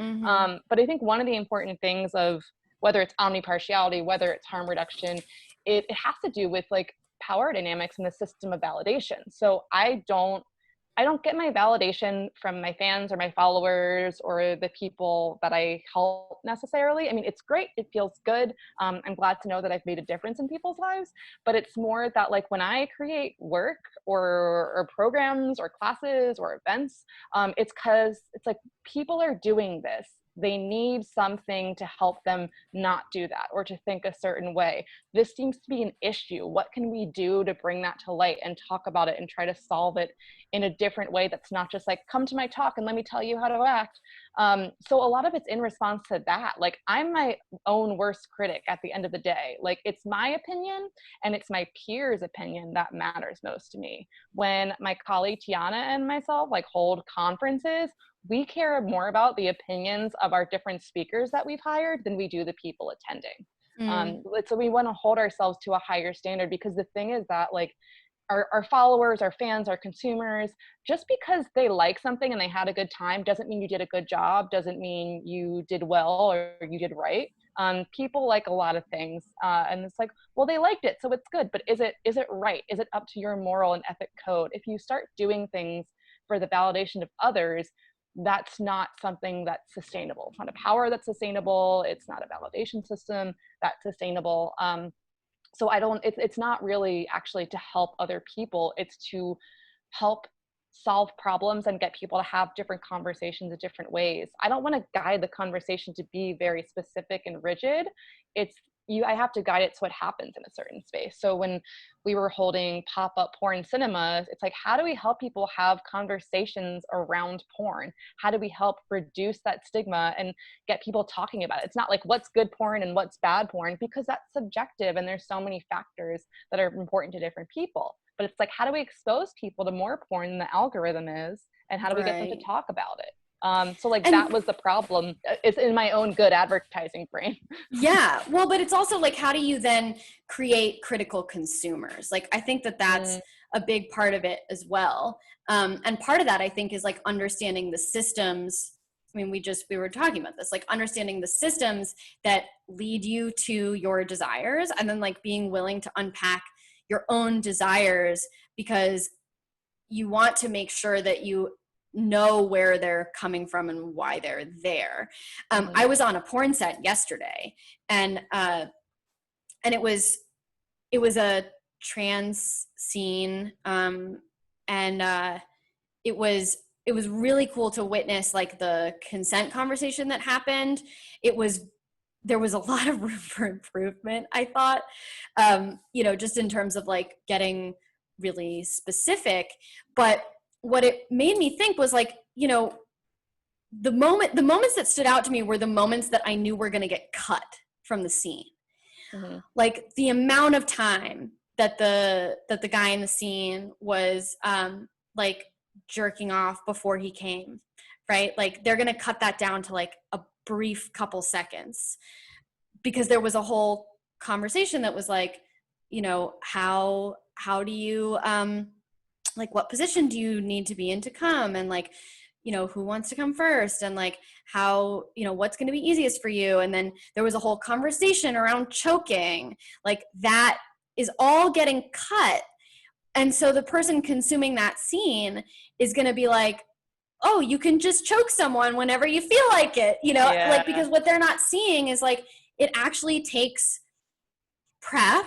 But I think one of the important things of whether it's omnipartiality, whether it's harm reduction, it has to do with like power dynamics in the system of validation. So I don't get my validation from my fans or my followers or the people that I help necessarily. I mean, it's great. It feels good. I'm glad to know that I've made a difference in people's lives, but it's more that like when I create work or programs or classes or events, it's because it's like people are doing this. They need something to help them not do that or to think a certain way. This seems to be an issue. What can we do to bring that to light and talk about it and try to solve it in a different way that's not just like, come to my talk and let me tell you how to act. So a lot of it's in response to that. Like I'm my own worst critic at the end of the day. Like it's my opinion and it's my peers' opinion that matters most to me. When my colleague Tiana and myself like hold conferences, we care more about the opinions of our different speakers that we've hired than we do the people attending. So we want to hold ourselves to a higher standard, because the thing is that like our followers, our fans, our consumers, just because they like something and they had a good time doesn't mean you did a good job, doesn't mean you did well or you did right. People like a lot of things, and it's like, well, they liked it, so it's good, but is it right? Is it up to your moral and ethic code? If you start doing things for the validation of others, that's not something that's sustainable. It's not a power that's sustainable. It's not a validation system that's sustainable. So it's not really actually to help other people. It's to help solve problems and get people to have different conversations in different ways. I don't want to guide the conversation to be very specific and rigid. I have to guide it so it happens in a certain space. So when we were holding pop-up porn cinemas, it's like, how do we help people have conversations around porn? How do we help reduce that stigma and get people talking about it? It's not like what's good porn and what's bad porn, because that's subjective and there's so many factors that are important to different people. But it's like, how do we expose people to more porn than the algorithm is? and how do we get them to Right. talk about it? So like that And was the problem. It's in my own good advertising brain. yeah, well, but it's also like, how do you then create critical consumers? Like, I think that that's Mm, a big part of it as well. And part of that, I think, is like understanding the systems. I mean, we were talking about this, like understanding the systems that lead you to your desires, and then like being willing to unpack your own desires, because you want to make sure that you know where they're coming from and why they're there. I mhm, was on a porn set yesterday, and it was a trans scene, and it was it was really cool to witness like the consent conversation that happened. It was There was a lot of room for improvement, I thought, just in terms of like getting really specific. But what it made me think was like, the moments that stood out to me were the moments that I knew were going to get cut from the scene. mhm, Like the amount of time that the guy in the scene was like jerking off before he came, right? Like they're going to cut that down to like a brief couple seconds, because there was a whole conversation that was like, how do you like, what position do you need to be in to come, and like, who wants to come first, and like how, what's going to be easiest for you. And then there was a whole conversation around choking, like that is all getting cut. And so the person consuming that scene is going to be like, oh, you can just choke someone whenever you feel like it, like, yeah, because what they're not seeing is like, it actually takes prep.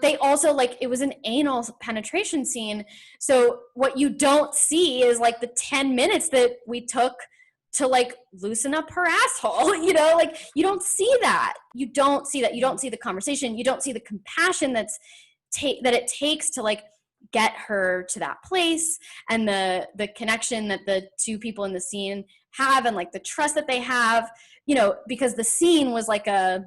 They also, like, it was an anal penetration scene. So what you don't see is like the 10 minutes that we took to like loosen up her asshole, like you don't see that. You don't see that. You don't see the conversation. You don't see the compassion that it takes to like get her to that place, and the connection that the two people in the scene have, and like the trust that they have, because the scene was like a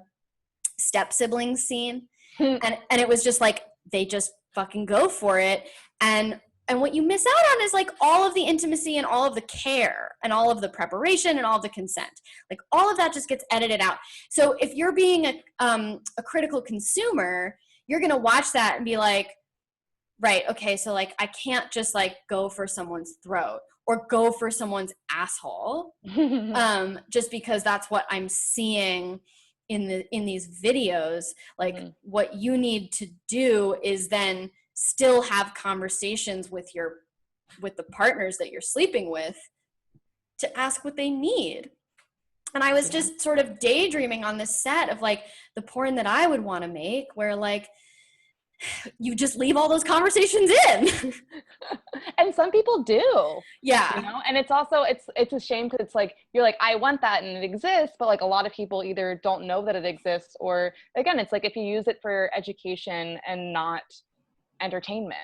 step sibling scene, and it was just like they just fucking go for it. And what you miss out on is like all of the intimacy and all of the care and all of the preparation and all of the consent. Like all of that just gets edited out. So if you're being a critical consumer, you're gonna watch that and be like, right, okay, so like I can't just like go for someone's throat or go for someone's asshole, just because that's what I'm seeing in these videos. Like mhm, what you need to do is then still have conversations with the partners that you're sleeping with to ask what they need. And I was yeah. just sort of daydreaming on this set of like the porn that I would want to make, where like you just leave all those conversations in. And some people do, Yeah. and it's also it's a shame because it's like you're like, I want that and it exists, but like a lot of people either don't know that it exists, or again, it's like if you use it for education and not entertainment,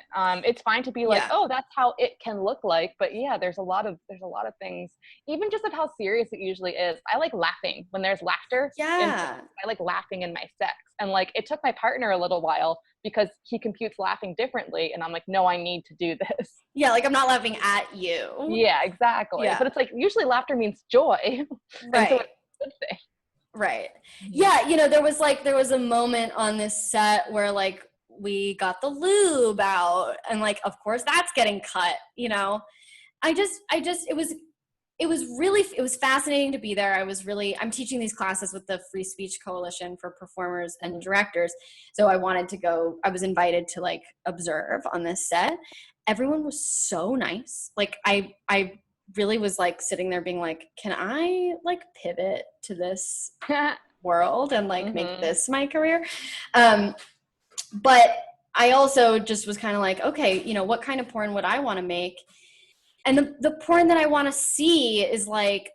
it's fine to be like, Yeah. oh, that's how it can look like. But yeah, there's a lot of things, even just of how serious it usually is. I like laughing when there's laughter in porn. Yeah. I like laughing in my sex, and like it took my partner a little while because he computes laughing differently, and I'm like, no, I need to do this. Yeah, like I'm not laughing at you. Yeah, exactly. Yeah. But it's like usually laughter means joy. And so Right. it's a good thing. Right. Mhm. Yeah, there was a moment on this set where like we got the lube out, and like of course that's getting cut. I just it was fascinating to be there. I'm teaching these classes with the Free Speech Coalition for performers and Mhm. directors. So I wanted to go. I was invited to like observe on this set. Everyone was so nice. Like I really was like sitting there being like, can I like pivot to this world and like make Mhm. this my career? But I also just was kind of like, okay, what kind of porn would I want to make? And the porn that I want to see is like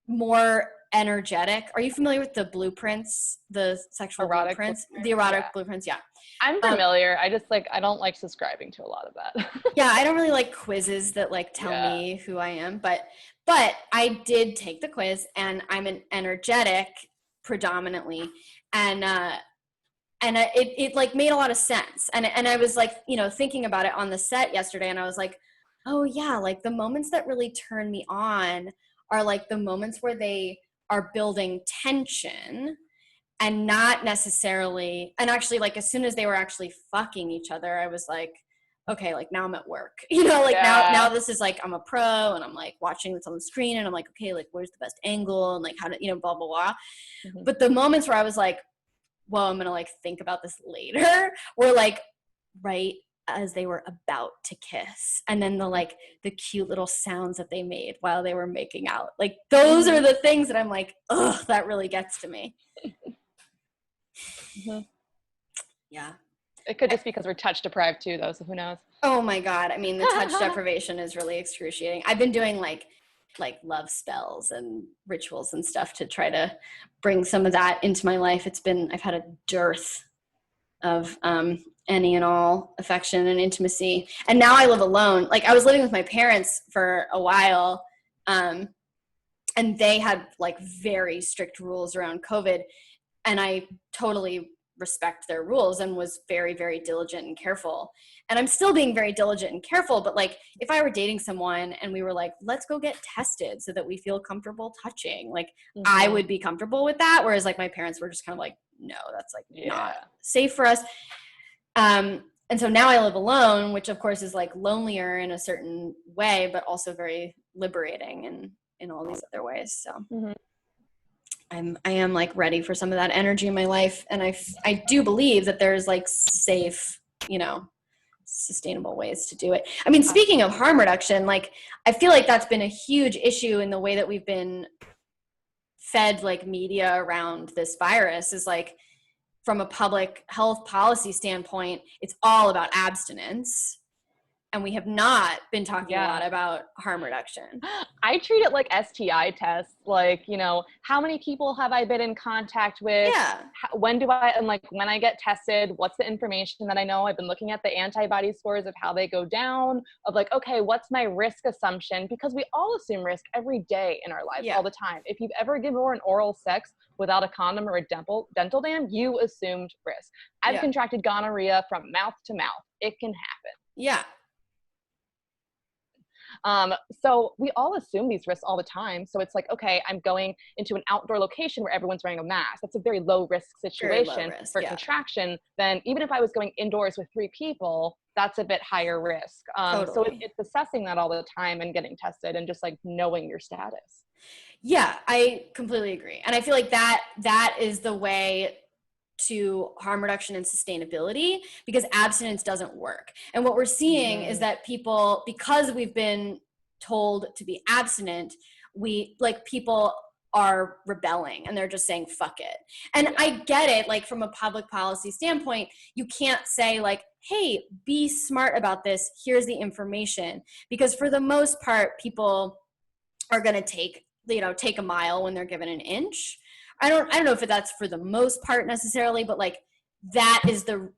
more energetic. Are you familiar with the blueprints, the sexual Erotic blueprints, the blueprints. Yeah. erotic blueprints? Yeah. I'm Um, familiar. I just like I don't like subscribing to a lot of that. yeah, I don't really like quizzes that like tell Yeah. me who I am, but I did take the quiz, and I'm an energetic predominantly, and it like made a lot of sense. And I was like, thinking about it on the set yesterday, and I was like, Oh yeah, like the moments that really turn me on are like the moments where they are building tension and not necessarily, and actually like as soon as they were actually fucking each other, I was like, okay, like now I'm at work. Like now Yeah. this is like I'm a pro and I'm like watching this on the screen and I'm like, okay, like where's the best angle and like how to, blah blah blah. Mhm. But the moments where I was like, well, I'm gonna like think about this later, were like right as they were about to kiss, and then the cute little sounds that they made while they were making out, like those are the things that I'm like, ugh, that really gets to me. Mhm. Yeah. It could just be because we're touch deprived too, though, so who knows? Oh my god, I mean the touch deprivation is really excruciating. I've been doing like love spells and rituals and stuff to try to bring some of that into my life. I've had a dearth of any and all affection and intimacy. And now I live alone. Like I was living with my parents for a while, and they had like very strict rules around COVID. And I totally respect their rules and was very, very diligent and careful. And I'm still being very diligent and careful. But like if I were dating someone and we were like, let's go get tested so that we feel comfortable touching, like I would be comfortable with that. Whereas like my parents were just kind of like, no, that's like not safe for us. And so now I live alone, which of course is like lonelier in a certain way, but also very liberating in all these other ways. So I am like ready for some of that energy in my life. And I do believe that there's like safe, sustainable ways to do it. I mean, speaking of harm reduction, like I feel like that's been a huge issue in the way that we've been fed like media around this virus, is like from a public health policy standpoint, it's all about abstinence. And we have not been talking a lot about harm reduction. I treat it like STI tests. Like, how many people have I been in contact with? Yeah. When I get tested, what's the information that I know? I've been looking at the antibody scores of how they go down, of like, okay, what's my risk assumption? Because we all assume risk every day in our lives, all the time. If you've ever given an oral sex without a condom or a dental dam, you assumed risk. I've contracted gonorrhea from mouth to mouth. It can happen. Yeah. So we all assume these risks all the time. So it's like, okay, I'm going into an outdoor location where everyone's wearing a mask. That's a very low risk situation for contraction. Then even if I was going indoors with 3 people, that's a bit higher risk. Totally. So it's assessing that all the time and getting tested and just like knowing your status. Yeah, I completely agree. And I feel like that is the way to harm reduction and sustainability, because abstinence doesn't work. And what we're seeing is that people, because we've been told to be abstinent, people are rebelling and they're just saying fuck it. And I get it, like from a public policy standpoint, you can't say like, hey, be smart about this, here's the information, because for the most part people are going to take a mile when they're given an inch. I don't know if that's for the most part necessarily, but like that is the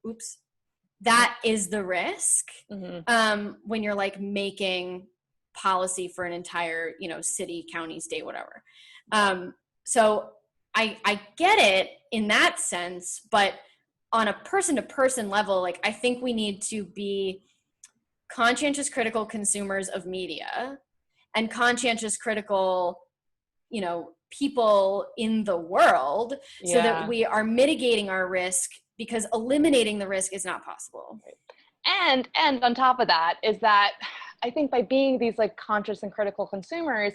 risk when you're like making policy for an entire, city, county, state, whatever. So I get it in that sense, but on a person to person level, like I think we need to be conscientious, critical consumers of media and conscientious, critical, people in the world, so that we are mitigating our risk, because eliminating the risk is not possible. And on top of that is that I think by being these like conscious and critical consumers,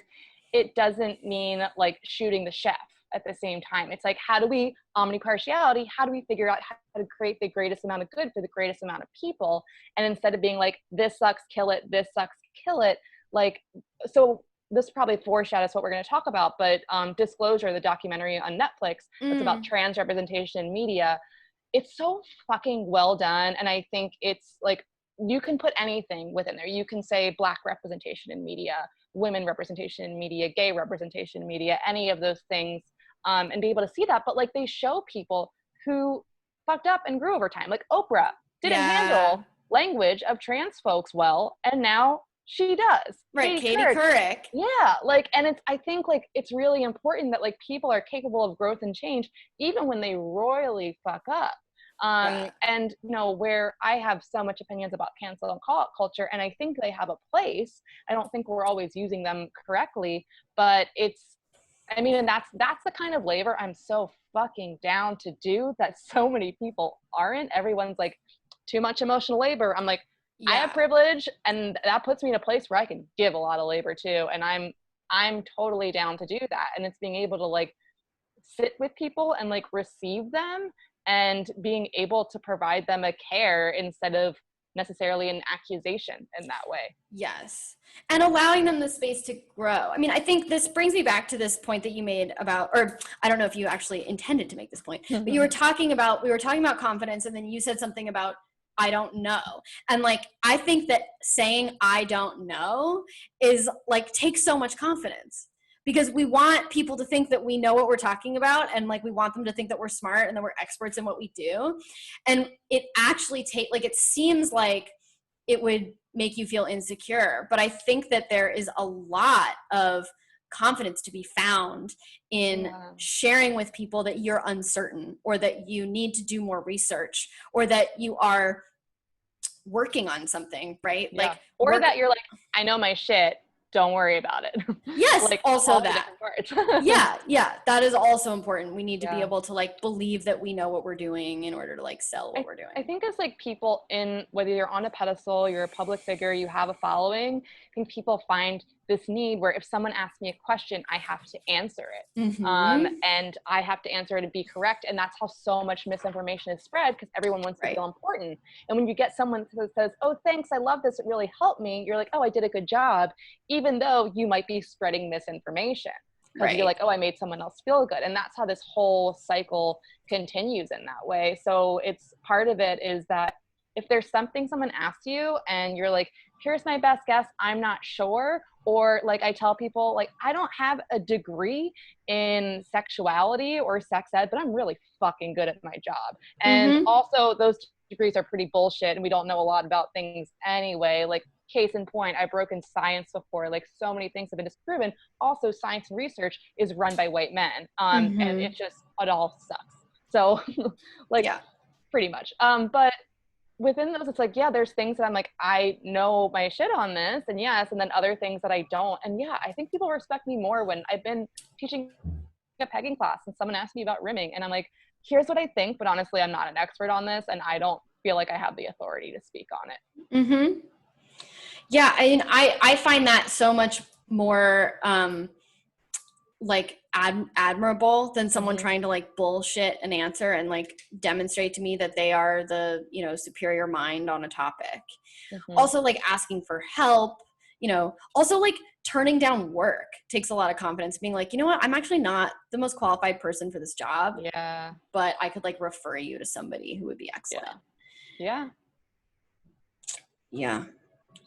it doesn't mean like shooting the chef at the same time. It's like, how do we omnipartiality? How do we figure out how to create the greatest amount of good for the greatest amount of people? And instead of being like, this sucks, kill it, this sucks, kill it. Like, so this probably foreshadows what we're going to talk about, but Disclosure, the documentary on Netflix, it's about trans representation in media. It's so fucking well done. And I think it's like, you can put anything within there. You can say Black representation in media, women representation in media, gay representation in media, any of those things, and be able to see that. But like, they show people who fucked up and grew over time. Like Oprah didn't handle language of trans folks well, and now she does. Right, Katie Couric. Yeah, like, and I think like it's really important that like people are capable of growth and change even when they royally fuck up. Yeah. And where I have so much opinions about cancel and call out culture, and I think they have a place. I don't think we're always using them correctly, but and that's the kind of labor I'm so fucking down to do that so many people aren't. Everyone's like, too much emotional labor. I'm like, I have Yeah. privilege, and that puts me in a place where I can give a lot of labor too. And I'm totally down to do that. And it's being able to like sit with people and like receive them, and being able to provide them a care instead of necessarily an accusation in that way. Yes. And allowing them the space to grow. I mean, I think this brings me back to this point that you made about, or I don't know if you actually intended to make this point, but we were talking about confidence, and then you said something about, I don't know. And like, I think that saying I don't know is like, takes so much confidence, because we want people to think that we know what we're talking about, and like we want them to think that we're smart and that we're experts in what we do. And it actually it seems like it would make you feel insecure, but I think that there is a lot of confidence to be found in sharing with people that you're uncertain, or that you need to do more research, or that you are working on something, right? Yeah. Or that you're like, I know my shit, don't worry about it. Yes, like also all that. the different parts. Yeah, that is also important. We need to be able to like believe that we know what we're doing in order to like sell what we're doing. I think as like people whether you're on a pedestal, you're a public figure, you have a following, I think people find this need where if someone asks me a question, I have to answer it. And I have to answer it and be correct. And that's how so much misinformation is spread, because everyone wants to feel important. And when you get someone who says, oh, thanks, I love this, it really helped me, you're like, oh, I did a good job, even though you might be spreading misinformation. Because you're like, oh, I made someone else feel good. And that's how this whole cycle continues in that way. So it's part of it is that if there's something someone asks you and you're like, here's my best guess, I'm not sure. Or like I tell people, like, I don't have a degree in sexuality or sex ed, but I'm really fucking good at my job. And also those degrees are pretty bullshit, and we don't know a lot about things anyway. Like, case in point, I've broken science before. Like, so many things have been disproven. Also, science and research is run by white men. And it all sucks. So pretty much. But within those, it's like, yeah, there's things that I'm like, I know my shit on this, and yes, and then other things that I don't. And yeah, I think people respect me more when I've been teaching a pegging class and someone asked me about rimming, and I'm like, here's what I think, but honestly, I'm not an expert on this, and I don't feel like I have the authority to speak on it. Yeah, I mean, I find that so much more like admirable than someone trying to like bullshit an answer and like demonstrate to me that they are the, superior mind on a topic. Also, like asking for help, also like turning down work takes a lot of confidence, being like, you know what, I'm actually not the most qualified person for this job, but I could like refer you to somebody who would be excellent. Yeah.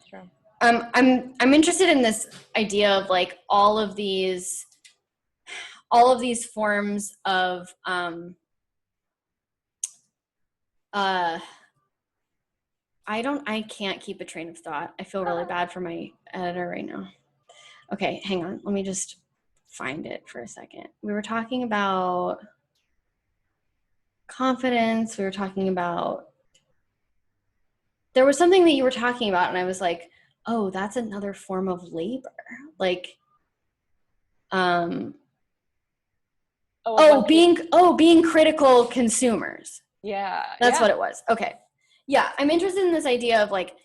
Sure. I'm interested in this idea of like all of these forms of I can't keep a train of thought. I feel really bad for my editor right now. Okay, hang on. Let me just find it for a second. We were talking about confidence. We were talking about, there was something that you were talking about, and I was like, oh, that's another form of labor. Like, being critical consumers. That's what it was. Okay. Yeah, I'm interested in this idea of like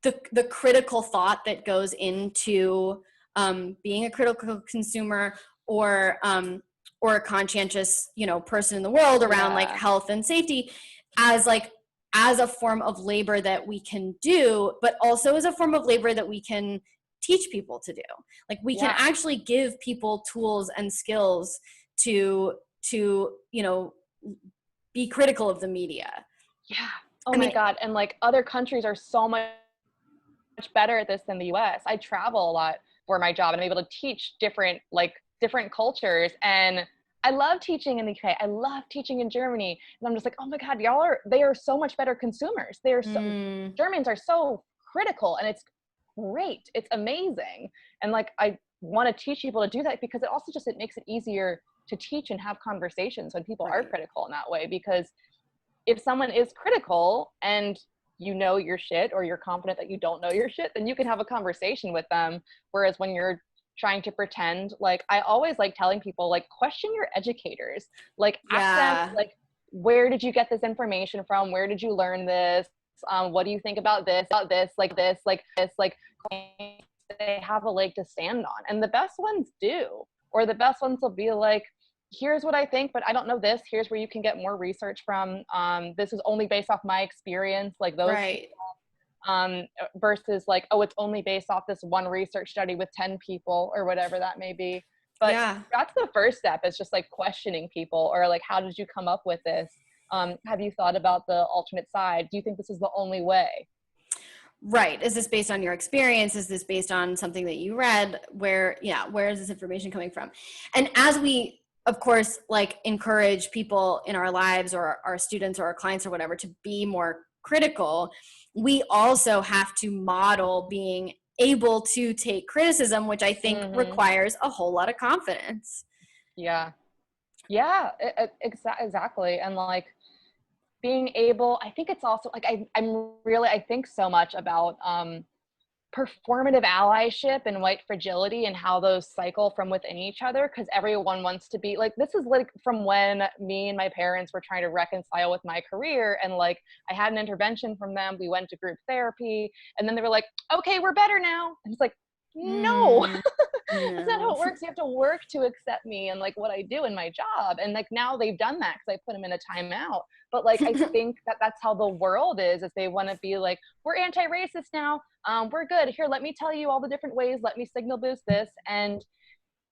the critical thought that goes into being a critical consumer, or a conscientious, person in the world around like health and safety, as a form of labor that we can do, but also as a form of labor that we can teach people to do. Like, we can actually give people tools and skills to be critical of the media. Yeah. Oh my God. And like, other countries are so much better at this than the US. I travel a lot for my job, and I'm able to teach different cultures. And I love teaching in the UK. I love teaching in Germany. And I'm just like, oh my God, they are so much better consumers. Germans are so critical, and it's great. It's amazing. And like, I want to teach people to do that, because it makes it easier to teach and have conversations when people are critical in that way, because if someone is critical and you know your shit, or you're confident that you don't know your shit, then you can have a conversation with them. Whereas when you're trying to pretend, like, I always like telling people, like, question your educators, like ask them, Yeah. like, where did you get this information from? Where did you learn this? What do you think about this, like they have a leg to stand on. And the best ones do, or the best ones will be like, here's what I think, but I don't know this. Here's where you can get more research from. This is only based off my experience, like those Right. versus like, oh, it's only based off this one research study with 10 people or whatever that may be. But Yeah. that's the first step, is just like questioning people, or like, how did you come up with this? Have you thought about the alternate side? Do you think this is the only way? Right. Is this based on your experience? Is this based on something that you read? Where is this information coming from? And as we, of course, like encourage people in our lives, or our students or our clients or whatever, to be more critical, we also have to model being able to take criticism, which I think requires a whole lot of confidence. Yeah. Yeah, exactly. And like, being able, I think it's also like, I think so much about performative allyship and white fragility, and how those cycle from within each other, because everyone wants to be like, this is like from when me and my parents were trying to reconcile with my career, and like I had an intervention from them, we went to group therapy, and then they were like, okay, we're better now. And it's like, no. That's not how it No. works. You have to work to accept me and like what I do in my job. And like now they've done that because I put them in a timeout. But like, I think that that's how the world is they want to be like, we're anti-racist now. We're good. Here, let me tell you all the different ways. Let me signal boost this. And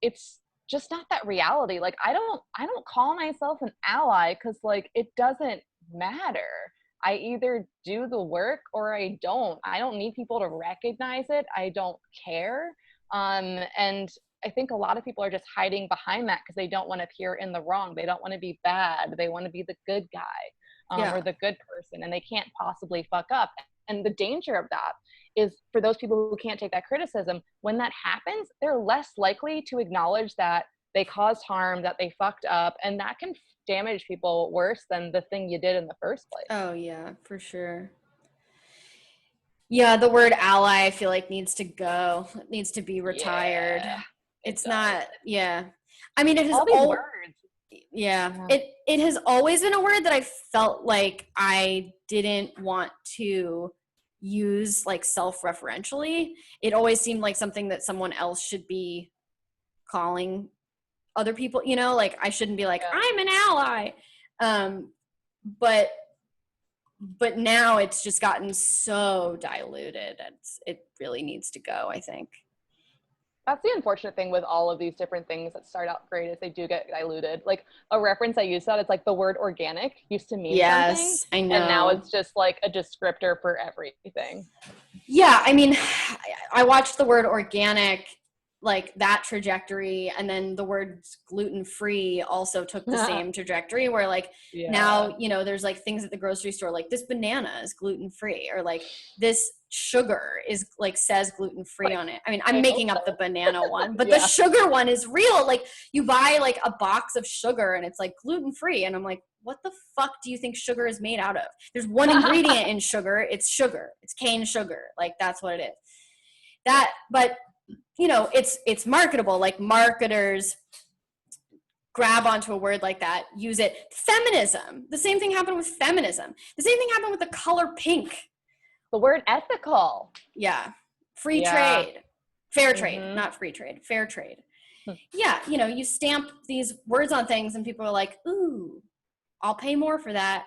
it's just not that reality. Like, I don't call myself an ally, because like, it doesn't matter. I either do the work or I don't. I don't need people to recognize it. I don't care. And I think a lot of people are just hiding behind that because they don't want to appear in the wrong. They don't want to be bad. They want to be the good guy, Yeah. or the good person, and they can't possibly fuck up. And the danger of that is, for those people who can't take that criticism, when that happens, they're less likely to acknowledge that they caused harm, that they fucked up, and that can damage people worse than the thing you did in the first place. Oh yeah, for sure. Yeah, the word ally, I feel like, needs to go. It needs to be retired. Yeah, It's does. not, yeah. I mean, it has All these words. Yeah. It has always been a word that I felt like I didn't want to use, like, self-referentially. It always seemed like something that someone else should be calling other people, like I shouldn't be like, I'm an ally. But now it's just gotten so diluted. It really needs to go, I think. That's the unfortunate thing with all of these different things that start out great, is they do get diluted. Like, a reference I use that, it's like the word organic used to mean something. I know. And now it's just like a descriptor for everything. Yeah, I mean, I watched the word organic, like that trajectory, and then the word gluten-free also took the same trajectory, where like now, there's like things at the grocery store, like this banana is gluten-free, or like this sugar is like says gluten-free on it. I mean, I'm making up the banana one, but the sugar one is real. Like, you buy like a box of sugar and it's like gluten-free, and I'm like, what the fuck do you think sugar is made out of? There's one ingredient in sugar. It's sugar. It's cane sugar. Like, that's what it is. But it's marketable. Like, marketers grab onto a word like that, use it. Feminism. The same thing happened with feminism. The same thing happened with the color pink. The word ethical. Yeah. Free trade. Fair trade, not free trade. Fair trade. Yeah, you stamp these words on things and people are like, ooh, I'll pay more for that.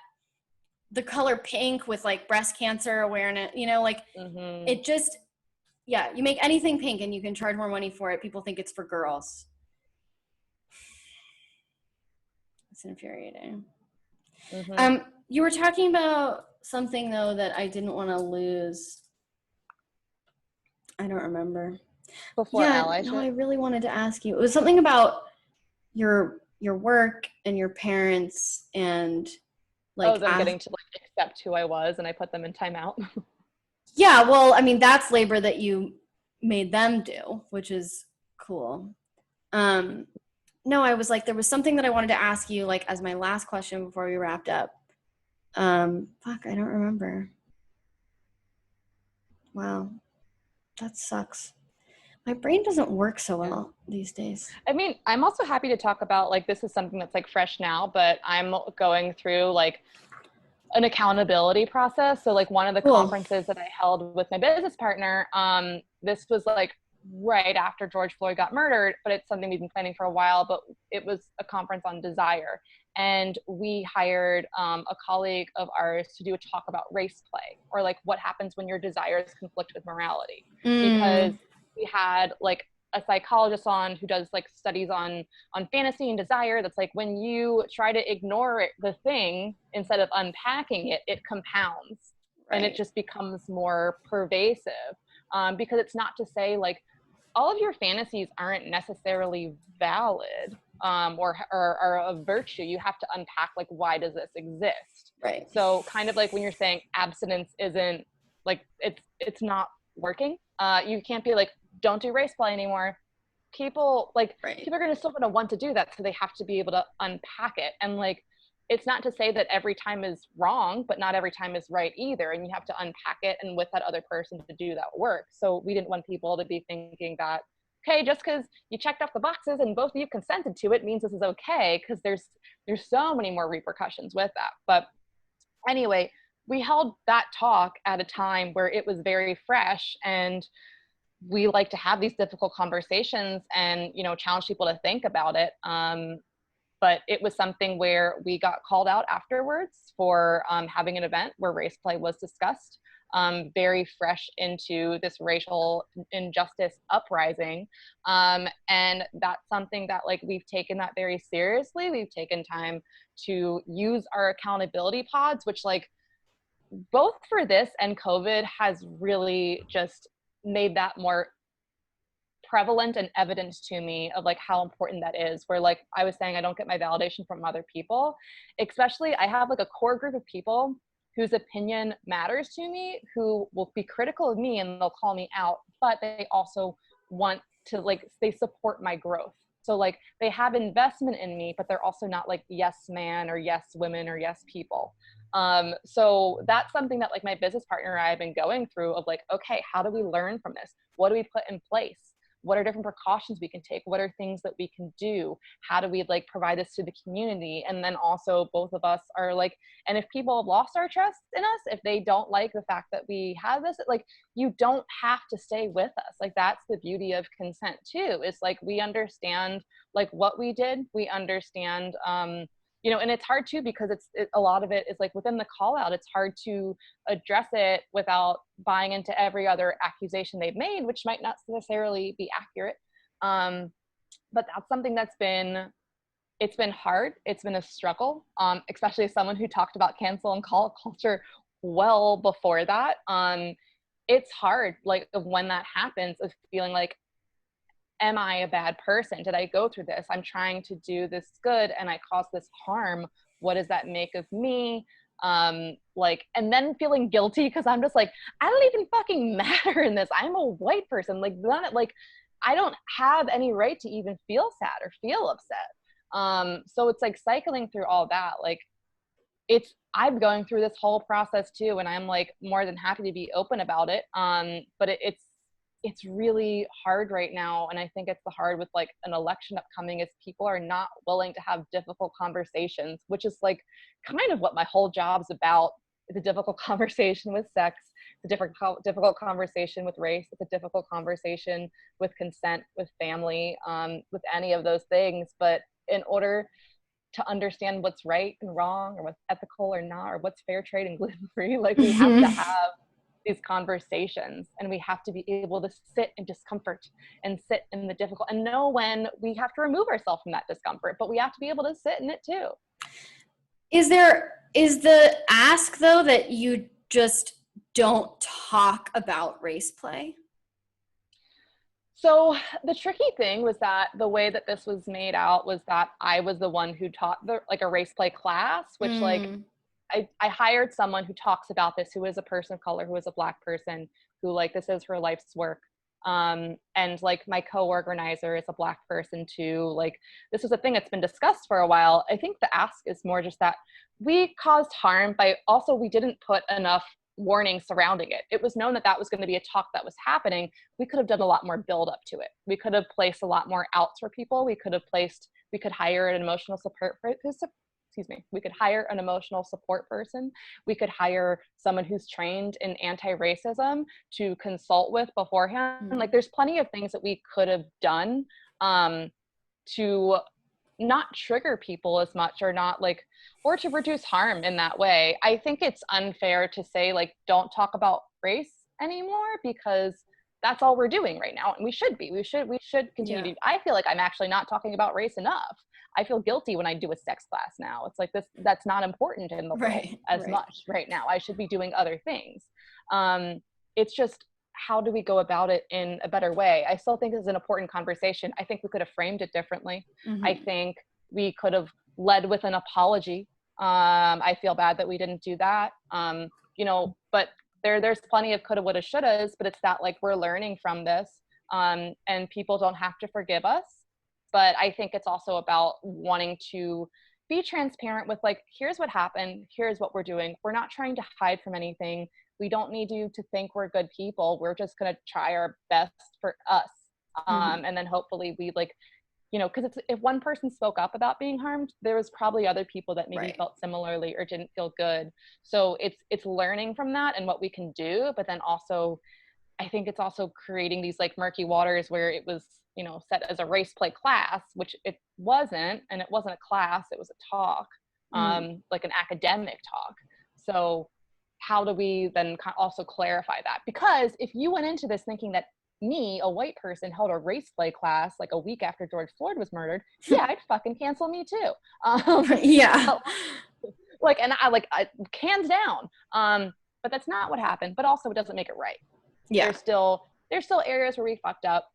The color pink with like breast cancer awareness, it just, you make anything pink and you can charge more money for it. People think it's for girls. It's infuriating. You were talking about something, though, that I didn't want to lose. I don't remember. Before allyship? No, I really wanted to ask you. It was something about your work and your parents, and like them getting to like accept who I was, and I put them in timeout. Yeah, well, I mean, that's labor that you made them do, which is cool. No, I was like, there was something that I wanted to ask you, like, as my last question before we wrapped up. Fuck, I don't remember. Wow, that sucks. My brain doesn't work so Yeah. well these days. I mean, I'm also happy to talk about, like, this is something that's like fresh now, but I'm going through like an accountability process. So like one of the Cool. conferences that I held with my business partner, this was like right after George Floyd got murdered, but it's something we've been planning for a while. But it was a conference on desire, and we hired a colleague of ours to do a talk about race play, or like what happens when your desires conflict with morality, because Mm, we had like a psychologist on who does like studies on fantasy and desire. That's like when you try to ignore it, the thing, instead of unpacking it, it compounds and it right, just becomes more pervasive. Because it's not to say like all of your fantasies aren't necessarily valid, or a virtue. You have to unpack like, why does this exist? right, So kind of like when you're saying abstinence isn't like, it's not working. You can't be like, don't do race play anymore. People like, right, people are going to still going to want to do that, so they have to be able to unpack it. And like, it's not to say that every time is wrong, but not every time is right either, and you have to unpack it and with that other person to do that work. So we didn't want people to be thinking that, okay, just because you checked off the boxes and both of you consented to it means this is okay, because there's so many more repercussions with that. But anyway, we held that talk at a time where it was very fresh, and we like to have these difficult conversations and, you know, challenge people to think about it. But it was something where we got called out afterwards for having an event where race play was discussed, very fresh into this racial injustice uprising. And that's something that like we've taken that very seriously. We've taken time to use our accountability pods, which like both for this and COVID has really just made that more prevalent and evident to me of like how important that is. Where like I was saying, I don't get my validation from other people. Especially I have like a core group of people whose opinion matters to me, who will be critical of me and they'll call me out, but they also want to like, they support my growth. So like they have investment in me, but they're also not like yes man or yes women or yes people. So that's something that like my business partner and I have been going through of like, okay, how do we learn from this? What do we put in place? What are different precautions we can take? What are things that we can do? How do we like provide this to the community? And then also both of us are like, and if people have lost our trust in us, if they don't like the fact that we have this, like you don't have to stay with us. Like that's the beauty of consent too. It's like we understand like what we did. We understand you know, and it's hard too because a lot of it is like within the call out, it's hard to address it without buying into every other accusation they've made, which might not necessarily be accurate. Um, but that's something that's been, it's been hard. It's been a struggle, especially as someone who talked about cancel and call culture well before that. It's hard, like when that happens, of feeling like, am I a bad person? Did I go through this? I'm trying to do this good and I caused this harm. What does that make of me? Like, and then feeling guilty because I'm just like, I don't even fucking matter in this. I'm a white person. Like, none, like, I don't have any right to even feel sad or feel upset. So it's like cycling through all that. Like, it's, I'm going through this whole process too, and I'm like more than happy to be open about it. But it's really hard right now, and I think it's the hard with like an election upcoming is people are not willing to have difficult conversations, which is like kind of what my whole job's about. It's a difficult conversation with sex. It's a difficult conversation with race. It's a difficult conversation with consent, with family, with any of those things. But in order to understand what's right and wrong or what's ethical or not, or what's fair trade and gluten free, like we have to have these conversations, and we have to be able to sit in discomfort and sit in the difficult and know when we have to remove ourselves from that discomfort, but we have to be able to sit in it too. Is the ask though that you just don't talk about race play? So the tricky thing was that the way that this was made out was that I was the one who taught the like a race play class, which like Mm, I hired someone who talks about this, who is a person of color, who is a Black person, who like this is her life's work. And like my co-organizer is a Black person too. Like this is a thing that's been discussed for a while. I think the ask is more just that we caused harm by also we didn't put enough warning surrounding it. It was known that that was going to be a talk that was happening. We could have done a lot more build up to it. We could have placed a lot more outs for people. We could hire an emotional support, excuse me, we could hire an emotional support person. We could hire someone who's trained in anti-racism to consult with beforehand. Mm. Like there's plenty of things that we could have done to not trigger people as much, or to reduce harm in that way. I think it's unfair to say like don't talk about race anymore, because that's all we're doing right now, and we should continue to. I feel like I'm actually not talking about race enough. I feel guilty when I do a sex class now. It's like that's not important in the world as much right now. I should be doing other things. It's just, how do we go about it in a better way? I still think this is an important conversation. I think we could have framed it differently. Mm-hmm. I think we could have led with an apology. I feel bad that we didn't do that. But there's plenty of coulda, woulda, shouldas, but it's that like we're learning from this, and people don't have to forgive us. But I think it's also about wanting to be transparent with like, here's what happened, here's what we're doing. We're not trying to hide from anything. We don't need you to think we're good people. We're just going to try our best for us. And then hopefully we because if one person spoke up about being harmed, there was probably other people that maybe felt similarly or didn't feel good. So it's learning from that and what we can do. But then also, I think it's also creating these like murky waters where it was, set as a race play class, which it wasn't, and it wasn't a class, it was a talk, like an academic talk. So how do we then also clarify that? Because if you went into this thinking that me, a white person, held a race play class like a week after George Floyd was murdered, yeah, I'd fucking cancel me too. Yeah. And I hands down. But that's not what happened. But also, it doesn't make it right. Yeah. There's still areas where we fucked up.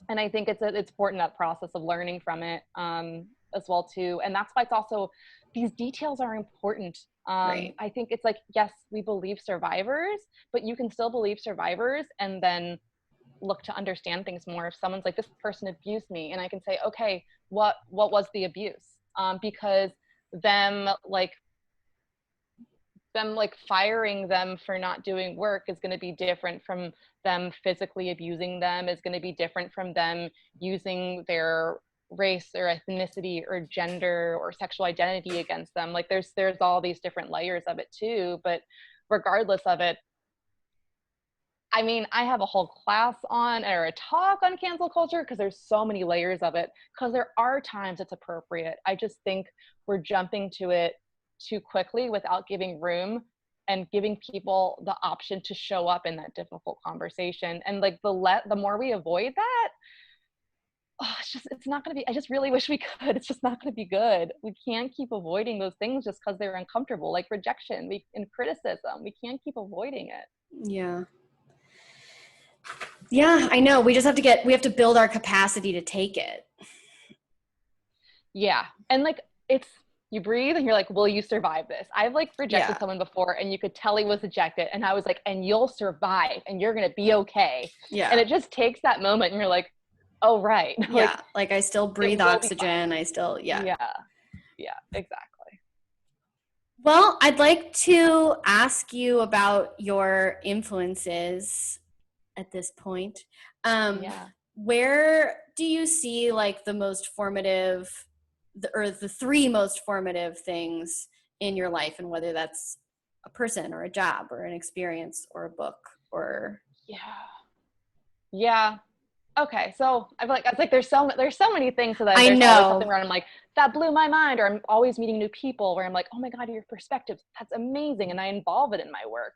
And I think it's important, that process of learning from it as well too. And that's why it's also, these details are important. I think it's like, yes, we believe survivors, but you can still believe survivors and then look to understand things more. If someone's like, this person abused me, and I can say, okay, what was the abuse? Because them firing them for not doing work is going to be different from them physically abusing them, is going to be different from them using their race or ethnicity or gender or sexual identity against them. Like there's all these different layers of it too. But regardless of it, I mean, I have a whole class or a talk on cancel culture, because there's so many layers of it, because there are times it's appropriate. I just think we're jumping to it too quickly without giving room and giving people the option to show up in that difficult conversation. And like the more we avoid that, it's not going to be, I just really wish we could. It's just not going to be good. We can't keep avoiding those things just because they're uncomfortable, like rejection and criticism. We can't keep avoiding it. Yeah, I know. We have to build our capacity to take it. Yeah. And like, you breathe and you're like, will you survive this? I've rejected someone before, and you could tell he was rejected. And I was like, and you'll survive and you're going to be okay. Yeah. And it just takes that moment and you're like, oh, right. Yeah. Like I still breathe oxygen. I still, Yeah, exactly. Well, I'd like to ask you about your influences at this point. Where do you see like the most formative, or the three most formative things in your life, and whether that's a person or a job or an experience or a book or okay, so I was like there's so many things that I there's know always something where I'm like, that blew my mind, or I'm always meeting new people where I'm like, oh my god, your perspective, that's amazing, and I involve it in my work.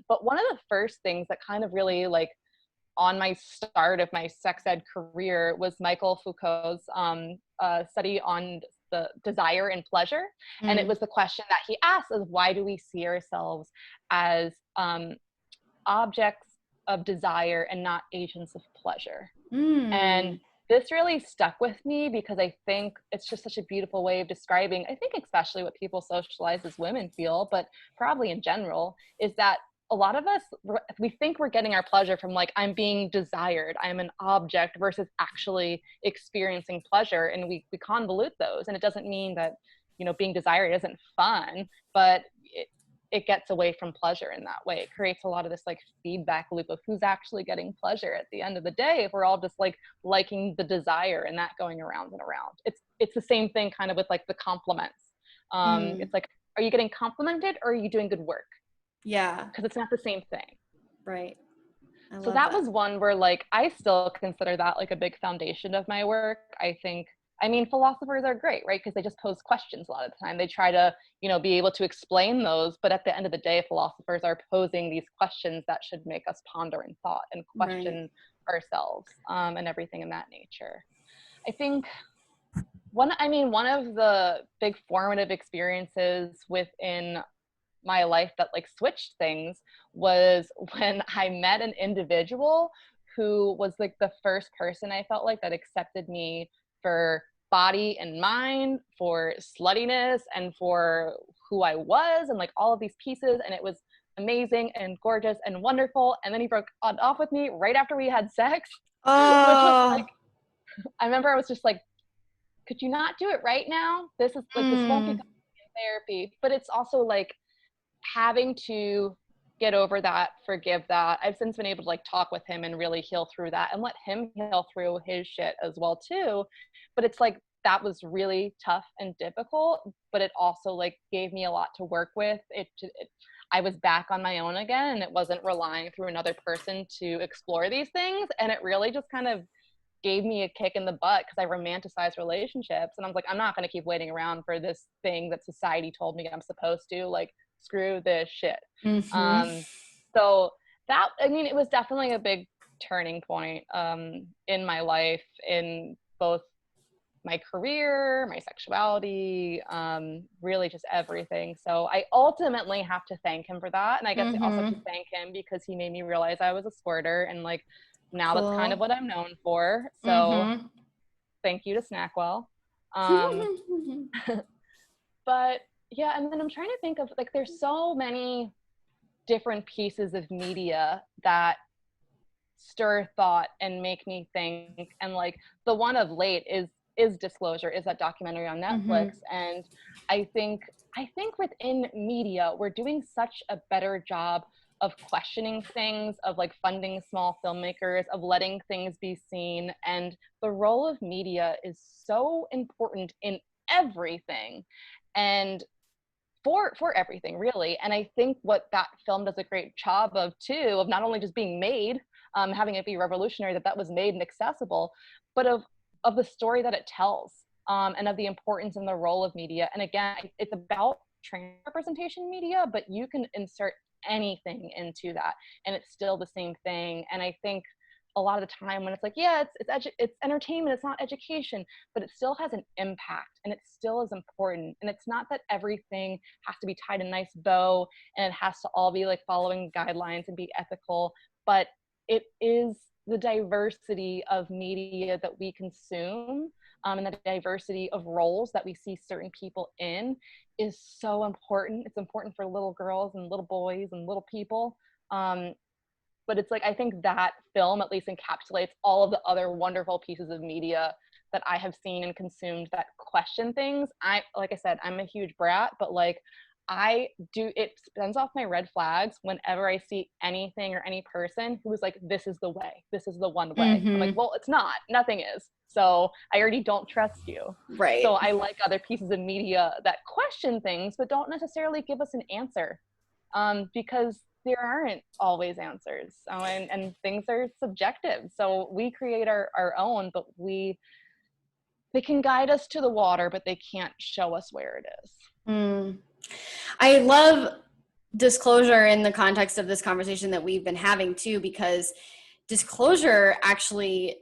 But one of the first things that kind of really on my start of my sex ed career was Michael Foucault's study on the desire and pleasure. And it was the question that he asked is, why do we see ourselves as objects of desire and not agents of pleasure? And this really stuck with me because I think it's just such a beautiful way of describing, I think especially what people socialized as women feel, but probably in general, is that a lot of us, we think we're getting our pleasure from like, I'm being desired, I'm an object, versus actually experiencing pleasure. And we convolute those. And it doesn't mean that, you know, being desired isn't fun, but it gets away from pleasure in that way. It creates a lot of this like feedback loop of who's actually getting pleasure at the end of the day if we're all just like liking the desire and that going around and around. It's the same thing kind of with like the compliments. It's like, are you getting complimented or are you doing good work? Yeah. Because it's not the same thing. Right. So that was one where like I still consider that like a big foundation of my work. I mean, philosophers are great, right? Because they just pose questions a lot of the time. They try to, you know, be able to explain those, but at the end of the day, philosophers are posing these questions that should make us ponder and thought and question ourselves, and everything in that nature. I think one of the big formative experiences within my life that like switched things was when I met an individual who was like the first person I felt like that accepted me for body and mind, for sluttiness, and for who I was, and like all of these pieces. And it was amazing and gorgeous and wonderful. And then he broke off with me right after we had sex, which was like, I remember I was just like, could you not do it right now? This is like, this won't get done in therapy. But it's also like having to get over that, forgive that. I've since been able to like talk with him and really heal through that and let him heal through his shit as well too. But it's like, that was really tough and difficult, but it also like gave me a lot to work with. I was back on my own again, and it wasn't relying through another person to explore these things. And it really just kind of gave me a kick in the butt because I romanticized relationships. And I was like, I'm not going to keep waiting around for this thing that society told me I'm supposed to. Like, screw this shit. So that, I mean, it was definitely a big turning point in my life, in both my career, my sexuality, really just everything. So I ultimately have to thank him for that. And I guess I also have to thank him because he made me realize I was a squirter, and like now that's kind of what I'm known for. So thank you to Snackwell. But yeah, and then I'm trying to think of like, there's so many different pieces of media that stir thought and make me think. And like the one of late is Disclosure, is that documentary on Netflix. And I think within media, we're doing such a better job of questioning things, of like funding small filmmakers, of letting things be seen. And the role of media is so important in everything, and for everything really. And I think what that film does a great job of too, of not only just being made, having it be revolutionary that was made and accessible, but of the story that it tells, and of the importance and the role of media. And again, it's about trans representation media, but you can insert anything into that and it's still the same thing. And I think a lot of the time when it's like, yeah, it's entertainment, it's not education, but it still has an impact and it still is important. And it's not that everything has to be tied a nice bow and it has to all be like following guidelines and be ethical, but it is the diversity of media that we consume, and the diversity of roles that we see certain people in is so important. It's important for little girls and little boys and little people. But it's like, I think that film at least encapsulates all of the other wonderful pieces of media that I have seen and consumed that question things. Like I said, I'm a huge brat, but like it sends off my red flags whenever I see anything or any person who is like, this is the way, this is the one way. I'm like, well, it's not, nothing is. So I already don't trust you. Right. So I like other pieces of media that question things, but don't necessarily give us an answer, because there aren't always answers. And things are subjective. So we create our own, but they can guide us to the water, but they can't show us where it is. I love Disclosure in the context of this conversation that we've been having too, because Disclosure actually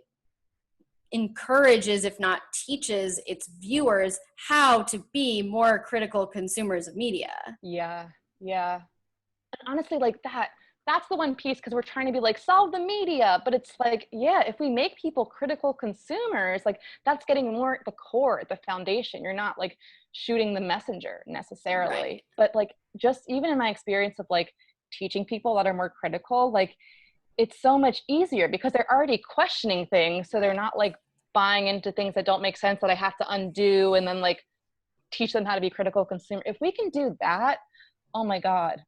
encourages, if not teaches, its viewers how to be more critical consumers of media. Yeah. And honestly, like that's the one piece, because we're trying to be like, solve the media, but it's like, yeah, if we make people critical consumers, like that's getting more at the core, at the foundation. You're not like shooting the messenger necessarily, but like just even in my experience of like teaching people that are more critical, like it's so much easier because they're already questioning things. So they're not like buying into things that don't make sense that I have to undo and then like teach them how to be critical consumer. If we can do that, oh my God,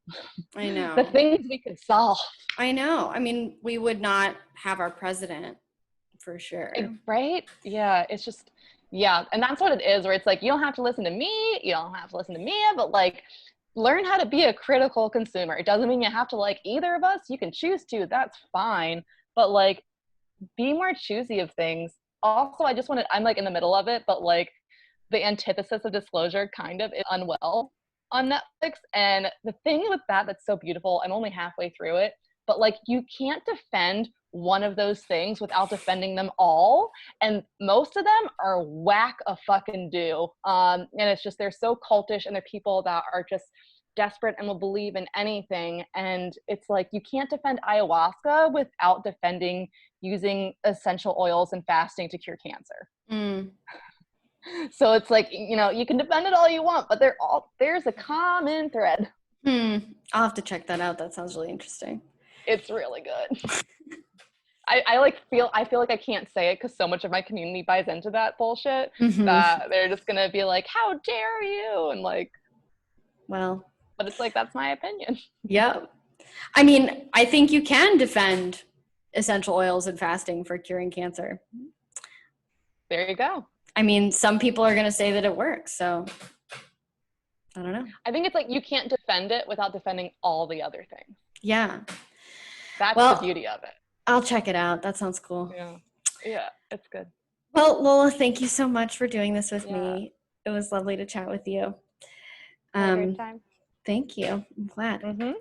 I know. the things we could solve. I know. I mean, we would not have our president for sure. Right? Yeah. It's just, yeah. And that's what it is, where it's like, you don't have to listen to me. You don't have to listen to me, but like, learn how to be a critical consumer. It doesn't mean you have to like either of us. You can choose to, that's fine. But like, be more choosy of things. Also, I just wanted, I'm like in the middle of it, but like the antithesis of disclosure kind of is Unwell on Netflix. And the thing with that that's so beautiful, I'm only halfway through it, but like you can't defend one of those things without defending them all. And most of them are whack a fucking do. And it's just, they're so cultish and they're people that are just desperate and will believe in anything. And it's like, you can't defend ayahuasca without defending using essential oils and fasting to cure cancer. So it's like, you know, you can defend it all you want, but there's a common thread. I'll have to check that out. That sounds really interesting. It's really good. I feel like I can't say it because so much of my community buys into that bullshit that they're just gonna be like, how dare you? And like, well, but it's like, that's my opinion. Yeah. I mean, I think you can defend essential oils and fasting for curing cancer. There you go. I mean, some people are going to say that it works, so I don't know. I think it's like, you can't defend it without defending all the other things. Yeah. That's the beauty of it. I'll check it out. That sounds cool. Yeah, it's good. Well, Lola, thank you so much for doing this with me. It was lovely to chat with you. Great time. Thank you. I'm glad.